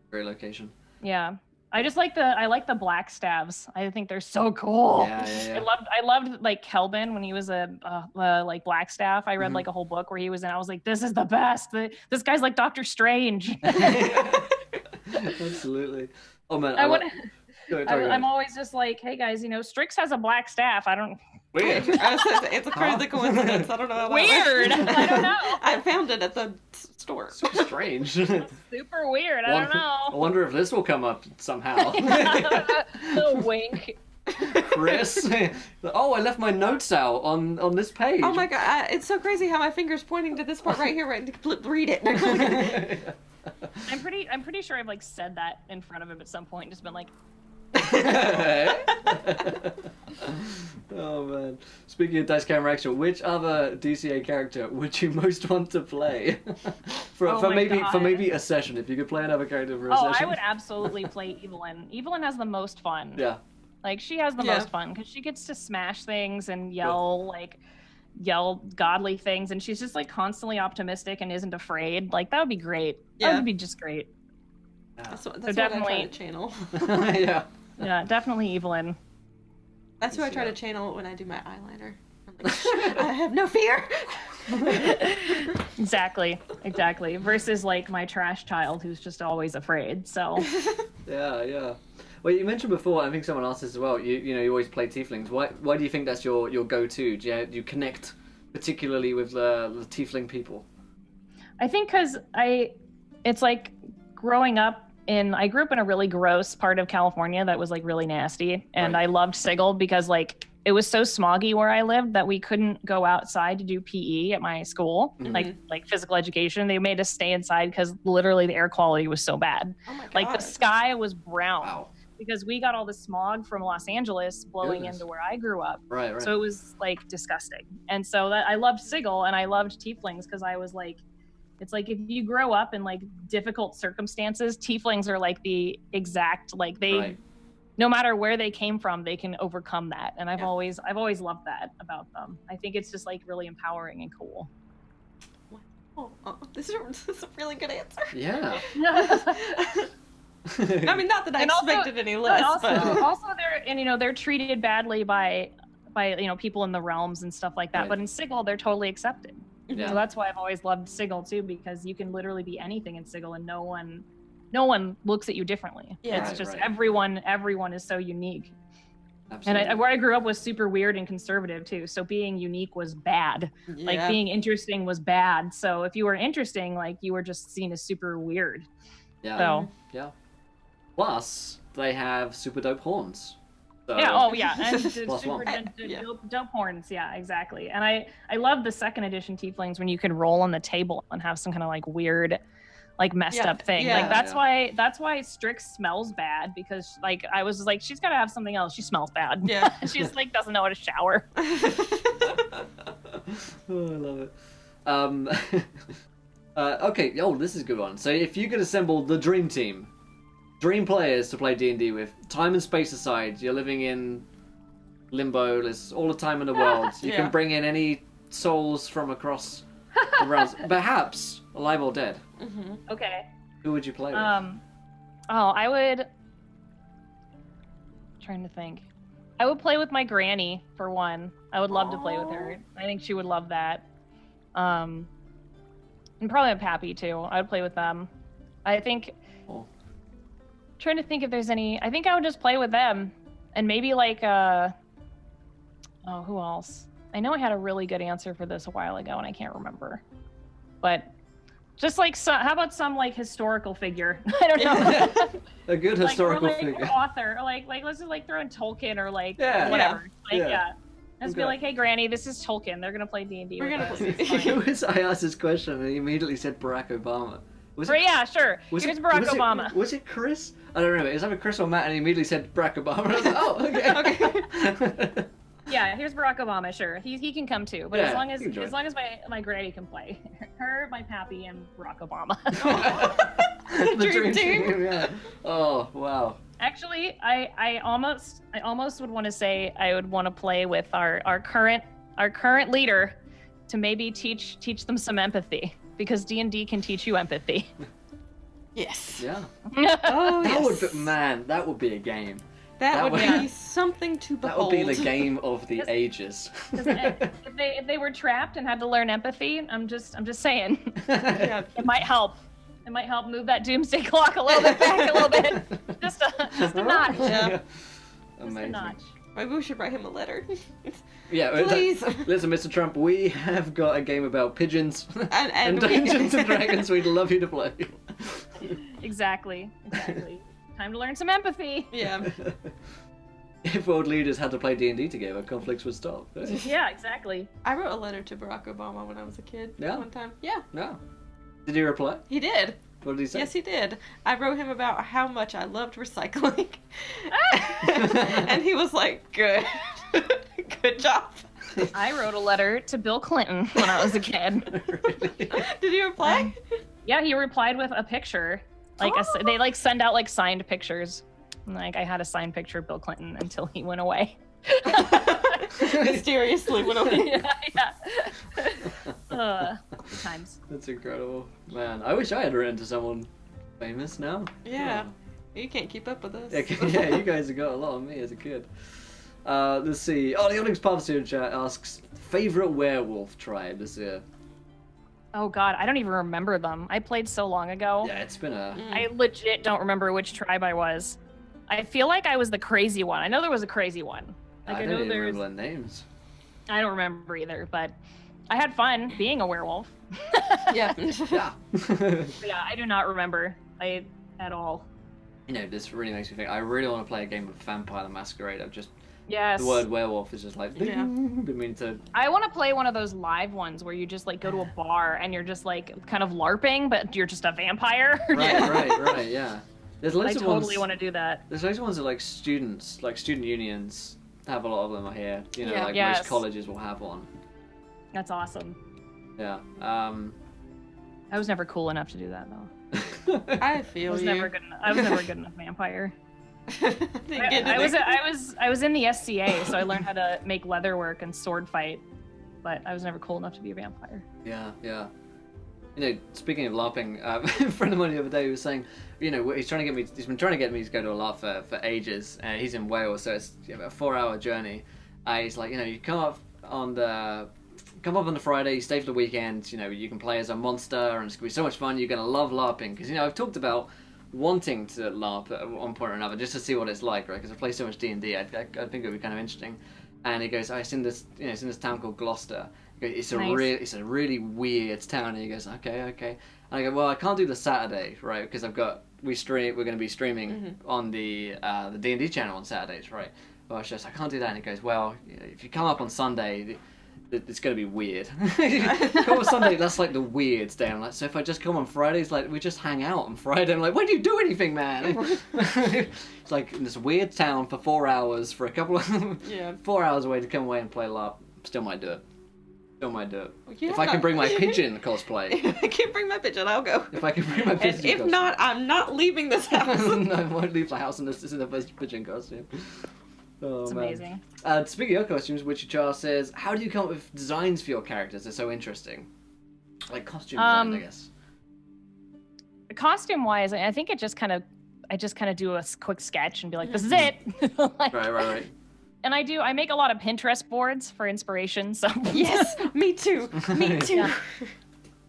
Great location. Yeah. I just like the black staves. I think they're so cool. Yeah. I loved like Kelvin when he was a like black staff. I read like a whole book where he was in. I was like, this is the best. This guy's like Doctor Strange. Absolutely. Oh man, I'm always just like, hey guys, Strix has a black staff. I don't. Weird. It's a crazy coincidence. I don't know. Weird. I don't know. I found it at the store. So strange. Super weird. I don't know. I wonder if this will come up somehow. The wink. Chris. Oh, I left my notes out on this page. Oh my god, it's so crazy how my finger's pointing to this part right here, right? Read it. I'm pretty sure I've like said that in front of him at some point and just been like. Oh man. Speaking of Dice Camera Extra, which other DCA character would you most want to play? for maybe a session, if you could play another character for a session. I would absolutely play Evelyn. Evelyn has the most fun. Yeah. Like she has the most fun because she gets to smash things and yell godly things, and she's just like constantly optimistic and isn't afraid. Like that would be great. That would be just great. That's so what definitely I try to channel. Yeah, definitely Evelyn. That's who I try to channel when I do my eyeliner. I'm like, I have no fear. Exactly. Versus like my trash child who's just always afraid. So. Yeah. Well, you mentioned before, I think someone asked this as well. You always play tieflings. Why do you think that's your go-to? Do you connect particularly with the tiefling people? I think because it's like growing up. I grew up in a really gross part of California that was like really nasty, and I loved Sigil because like it was so smoggy where I lived that we couldn't go outside to do PE at my school, like physical education. They made us stay inside because literally the air quality was so bad. Oh my God. Like the sky was brown. Wow. Because we got all the smog from Los Angeles blowing into where I grew up. Right. So it was like disgusting. And so I loved Sigil and I loved tieflings because I was like, it's like if you grow up in like difficult circumstances, tieflings are like the exact no matter where they came from, they can overcome that. And I've always loved that about them. I think it's just like really empowering and cool. Oh, this is a really good answer. Yeah. I mean, not that I expected any less, but also they're treated badly by people in the realms and stuff like that. Right. But in Sigil, they're totally accepted. Yeah. So that's why I've always loved Sigil too, because you can literally be anything in Sigil and no one looks at you differently. Yeah, it's just everyone is so unique. Absolutely. And where I grew up was super weird and conservative too. So being unique was bad. Yeah. Like being interesting was bad. So if you were interesting, like you were just seen as super weird. Yeah. So. Yeah. Plus, they have super dope horns. So, yeah. Oh, yeah. And Plus one. dope horns. Yeah, exactly. And I love the second edition tieflings when you could roll on the table and have some kind of like weird, like messed up thing. Yeah. Like that's why Strix smells bad, because like I was like, she's got to have something else. She smells bad. Yeah. She's like doesn't know how to shower. Oh, I love it. Okay. Oh, this is a good one. So if you could assemble the dream team, dream players to play D&D with, time and space aside, you're living in limbo. There's all the time in the world. You can bring in any souls from across the realms, perhaps alive or dead. Mm-hmm. Okay. Who would you play with? I would. Trying to think. I would play with my granny for one. I would love to play with her. I think she would love that. And probably my pappy too. I would play with them. I think. Trying to think if there's any. I think I would just play with them, and maybe like who else? I know I had a really good answer for this a while ago, and I can't remember. But just like how about some like historical figure? I don't know. A good historical like, figure. Author, or like let's just like throw in Tolkien or like whatever. Let's be like, hey, Granny, this is Tolkien. They're gonna play D&D. We're gonna play. I asked this question and he immediately said Barack Obama. Yeah, sure. Here's Barack Obama. Was it Chris? I don't remember. It was either Chris or Matt, and he immediately said Barack Obama. And I was like, oh, okay. Yeah, here's Barack Obama. Sure, he can come too. But as long as my granny can play, her, my pappy, and Barack Obama. The dream team. Yeah. Oh wow. Actually, I almost would want to say I would want to play with our current leader to maybe teach them some empathy, because D&D can teach you empathy. Yes. Yeah. Oh, that yes. that would be a game. That would be something to behold. That would be the game of the ages. if they were trapped and had to learn empathy, I'm just saying. Yeah. It might help. It might help move that doomsday clock a little bit back a little bit. Just a notch. Yeah. Just a notch. Maybe we should write him a letter. Yeah, please. Listen, Mr. Trump, we have got a game about pigeons and we... Dungeons and Dragons. We'd love you to play. Exactly. Time to learn some empathy. Yeah. If world leaders had to play D&D together, conflicts would stop. Yeah, exactly. I wrote a letter to Barack Obama when I was a kid. Yeah? One time. Yeah. No. Did he reply? He did. What did he say? Yes, he did. I wrote him about how much I loved recycling. And he was like, good. Good job. I wrote a letter to Bill Clinton when I was a kid. Really? Did he reply? Yeah, he replied with a picture. Like they like send out like signed pictures. And, like I had a signed picture of Bill Clinton until he went away. Mysteriously went away. Yeah. Good times. That's incredible. Man, I wish I had written to someone famous now. Yeah. You can't keep up with us. Yeah, you guys have got a lot of me as a kid. Let's see. Oh, the Onyx Pub in chat asks, favorite werewolf tribe this year? Oh god, I don't even remember them. I played so long ago. Yeah, it's been a... I legit don't remember which tribe I was. I feel like I was the crazy one. I know there was a crazy one. Like, I don't even remember their names. I don't remember either, but I had fun being a werewolf. Yeah. Yeah. Yeah, I do not remember at all. You know, this really makes me think, I really want to play a game of Vampire the Masquerade. Yes. The word werewolf is just like, Yeah. I want to play one of those live ones where you just like go to a bar and you're just like kind of LARPing, but you're just a vampire. Right, yeah. There's loads of totally want to do that. There's loads of ones that like students, like student unions have a lot of them here. You know, like Yes. most colleges will have one. That's awesome. Yeah. I was never cool enough to do that though. I feel I was never good enough vampire. I was in the SCA, so I learned how to make leatherwork and sword fight, but I was never cool enough to be a vampire. Yeah. You know, speaking of LARPing, a friend of mine the other day was saying, you know, he's been trying to get me to go to a LARP for ages. He's in Wales, so it's about a 4-hour journey. He's like, you know, you come up on the Friday, you stay for the weekend, you know, you can play as a monster, and it's gonna be so much fun. You're gonna love LARPing, because, you know, I've talked about wanting to LARP at one point or another, just to see what it's like, right? Because I play so much D&D, I think it would be kind of interesting. And he goes, it's in this town called Gloucester. It's a really weird town. And he goes, okay. And I go, well, I can't do the Saturday, right? Because we're going to be streaming on the D&D channel on Saturdays, right? well, I can't do that. And he goes, well, if you come up on Sunday, it's going to be weird. Come on Sunday, that's like the weird day. I'm like, so if I just come on Fridays, like we just hang out on Friday. I'm like, when do you do anything, man? It's like in this weird town for 4 hours for a couple of 4 hours away to come away and play LARP. Still might do it. If I can bring my pigeon cosplay. If I can bring my pigeon, I'll go. If I can bring my pigeon if costume. not, I'm not leaving this house. No, I won't leave the house unless this is the first pigeon costume. Oh, It's man. amazing. Speaking of costumes, Witcher Charles says, how do you come up with designs for your characters? They're so interesting. Like costume design, I guess. Costume-wise, I think I just kind of do a quick sketch and be like, this is it. Like, Right. And I make a lot of Pinterest boards for inspiration. So Yes, me too.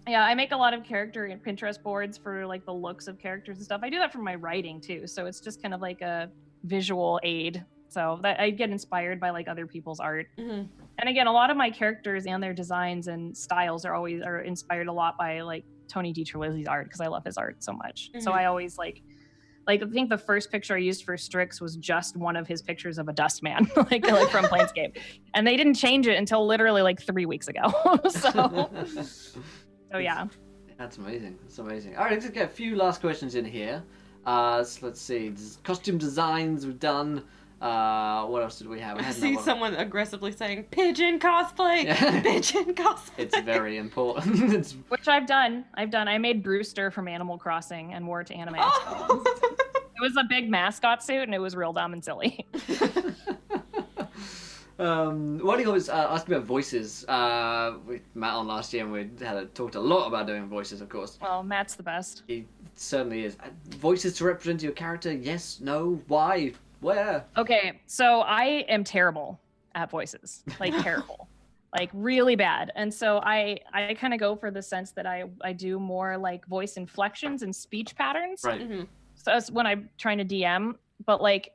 Yeah, I make a lot of character Pinterest boards for like the looks of characters and stuff. I do that for my writing too. So it's just kind of like a visual aid. So that I get inspired by like other people's art. Mm-hmm. And again, a lot of my characters and their designs and styles are inspired a lot by like Tony DiTerlizzi's art because I love his art so much. Mm-hmm. So I always like I think the first picture I used for Strix was just one of his pictures of a dust man, like from Planescape. And they didn't change it until literally like 3 weeks ago. So yeah. That's amazing. All right, let's get a few last questions in here. So let's see. Costume designs we've done. What else did we have? I see someone aggressively saying pigeon cosplay. Yeah. Pigeon cosplay. It's very important. Which I've done. I made Brewster from Animal Crossing and wore it to Anime Expo. Oh. It was a big mascot suit and it was real dumb and silly. Why do you always ask about voices? We Matt on last year and we talked a lot about doing voices, of course. Well, Matt's the best. He certainly is. Voices to represent your character? Yes, no, why? Where? Okay, so I am terrible at voices, like terrible, like really bad. And so I kind of go for the sense that I do more like voice inflections and speech patterns. Right. Mm-hmm. So that's when I'm trying to DM, but like,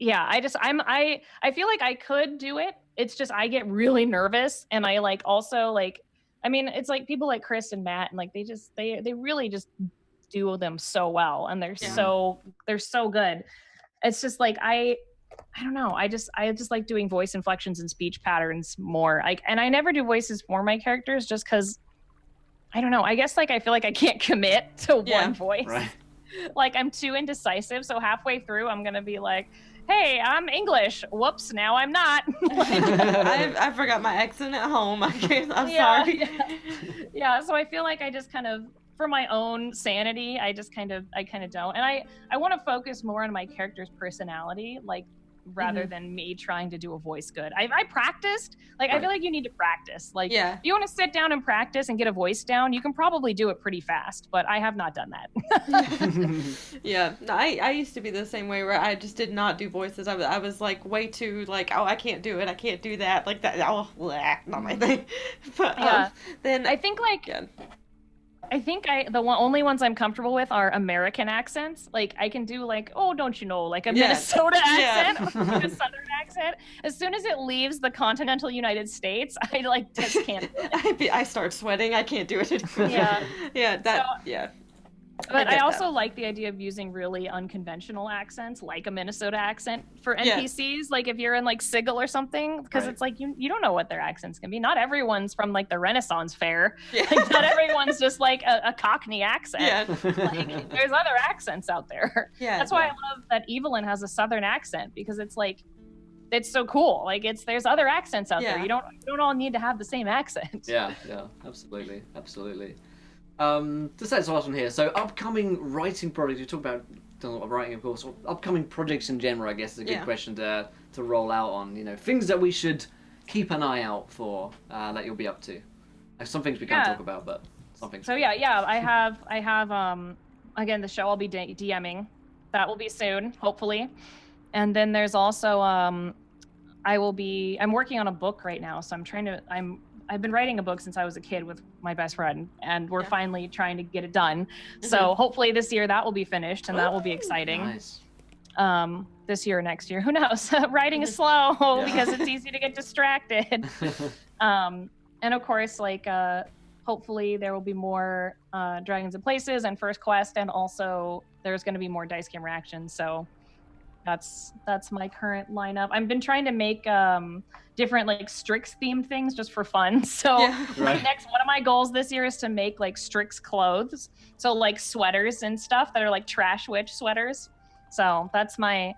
yeah, I feel like I could do it. It's just, I get really nervous and I like also like, I mean, it's like people like Chris and Matt and like, they really just do them so well. And they're so good. It's just like I don't know. I just like doing voice inflections and speech patterns more. Like, and I never do voices for my characters just because I don't know. I guess like I feel like I can't commit to one voice. Right. Like I'm too indecisive. So halfway through, I'm gonna be like, "Hey, I'm English. Whoops, now I'm not." I forgot my accent at home. I'm sorry. Yeah. So I feel like I just kind of, for my own sanity, I kind of don't. And I want to focus more on my character's personality, like rather than me trying to do a voice good. I practiced. Like, I feel like you need to practice. Like, if you want to sit down and practice and get a voice down, you can probably do it pretty fast, but I have not done that. Yeah. No, I used to be the same way where I just did not do voices. I was like way too like, oh, I can't do it. I can't do that. Like that. Oh, bleh, not my thing. But then I think like... Yeah. I think only ones I'm comfortable with are American accents. Like I can do like, oh, don't you know, like a Minnesota accent or like a Southern accent. As soon as it leaves the continental United States, I like just can't do it. I start sweating. I can't do it anymore. Yeah. But I also like the idea of using really unconventional accents, like a Minnesota accent for NPCs. Like if you're in like Sigil or something, because it's like you don't know what their accents can be. Not everyone's from like the Renaissance fair. Yeah. Like not everyone's just like a Cockney accent. Yeah. Like, there's other accents out there. Yeah. That's why I love that Evelyn has a Southern accent because it's like it's so cool. Like there's other accents out there. You don't all need to have the same accent. Yeah, absolutely. Just that's awesome here. So upcoming writing projects, you talk about writing, of course, or upcoming projects in general, I guess is a good question to roll out on. You know, things that we should keep an eye out for that you'll be up to. Like some things we can't talk about, but some things. So I have again the show I'll be DMing. That will be soon, hopefully. And then there's also I'm working on a book right now, so I've been writing a book since I was a kid with my best friend, and we're finally trying to get it done. So hopefully this year that will be finished, and that will be exciting. Nice. This year or next year, who knows? Writing is slow because it's easy to get distracted. And of course, like hopefully there will be more Dragons and Places and First Quest, and also there's going to be more Dice Camera Action. So That's my current lineup. I've been trying to make different like Strix themed things just for fun. So Right. one of my goals this year is to make like Strix clothes. So like sweaters and stuff that are like Trash Witch sweaters. So that's my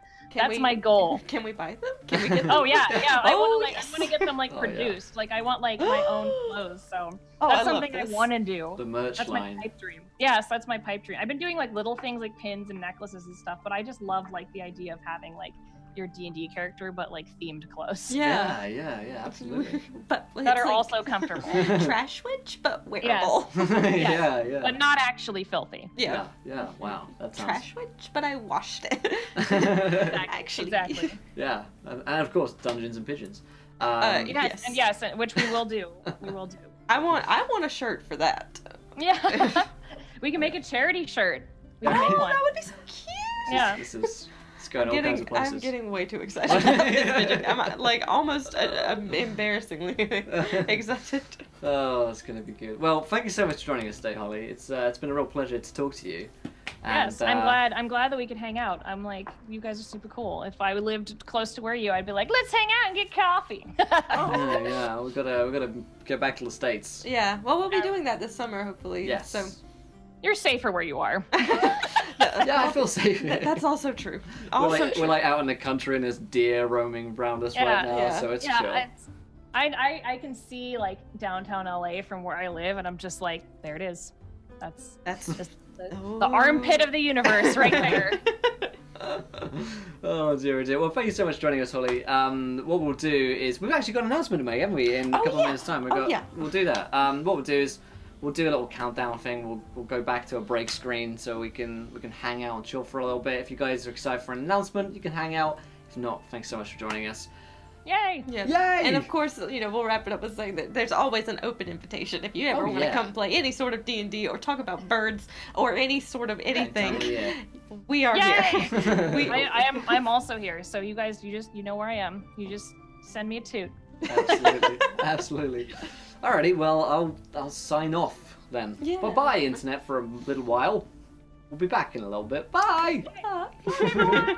goal. Can we buy them? Can we get them? Oh yeah. I want yes. to get them like produced. Like I want like my own clothes. So that's something I want to do. The merch that's line. my pipe dream. Yes, that's my pipe dream. I've been doing like little things like pins and necklaces and stuff, but I just love like the idea of having like your D&D character, but like themed clothes. Yeah, absolutely. But that are also comfortable. Trash Witch, but wearable. Yes. Yeah. But not actually filthy. Yeah. Wow, that sounds. Trash Witch, but I washed it. Actually. Exactly. Yeah, and of course Dungeons and Pigeons. Yes, which we will do. I want a shirt for that. Yeah. We can make a charity shirt. We can make one. That would be so cute. Yeah. It's going all kinds of places. I'm getting way too excited about this pigeon. I'm like almost embarrassingly excited. Oh, it's gonna be good. Well, thank you so much for joining us today, Holly. It's been a real pleasure to talk to you. And, yes, I'm glad that we could hang out. I'm like, you guys are super cool. If I lived close to where you, I'd be like, let's hang out and get coffee. Yeah, we gotta go back to the States. Yeah, well, we'll be doing that this summer, hopefully. Yes. So you're safer where you are. Yeah, I feel safe. That's also true. We're like out in the country and there's deer roaming around us right now, so it's chill. I can see like downtown LA from where I live, and I'm just like, there it is. That's just the armpit of the universe right there. Oh dear. Well, thank you so much for joining us, Holly. What we'll do is we've actually got an announcement to make, haven't we? In a couple of minutes' time, we'll do that. What we'll do is we'll do a little countdown thing. We'll go back to a break screen so we can hang out and chill for a little bit. If you guys are excited for an announcement, you can hang out. If not, thanks so much for joining us. Yay! Yeah. Yay! And of course, we'll wrap it up with saying that there's always an open invitation. If you ever want to come play any sort of D&D or talk about birds or any sort of anything, we are here. I'm also here. So you guys, you know where I am. You just send me a toot. Absolutely. Alrighty, well, I'll sign off then. Yeah. Bye-bye, Internet, for a little while. We'll be back in a little bit. Bye! Bye.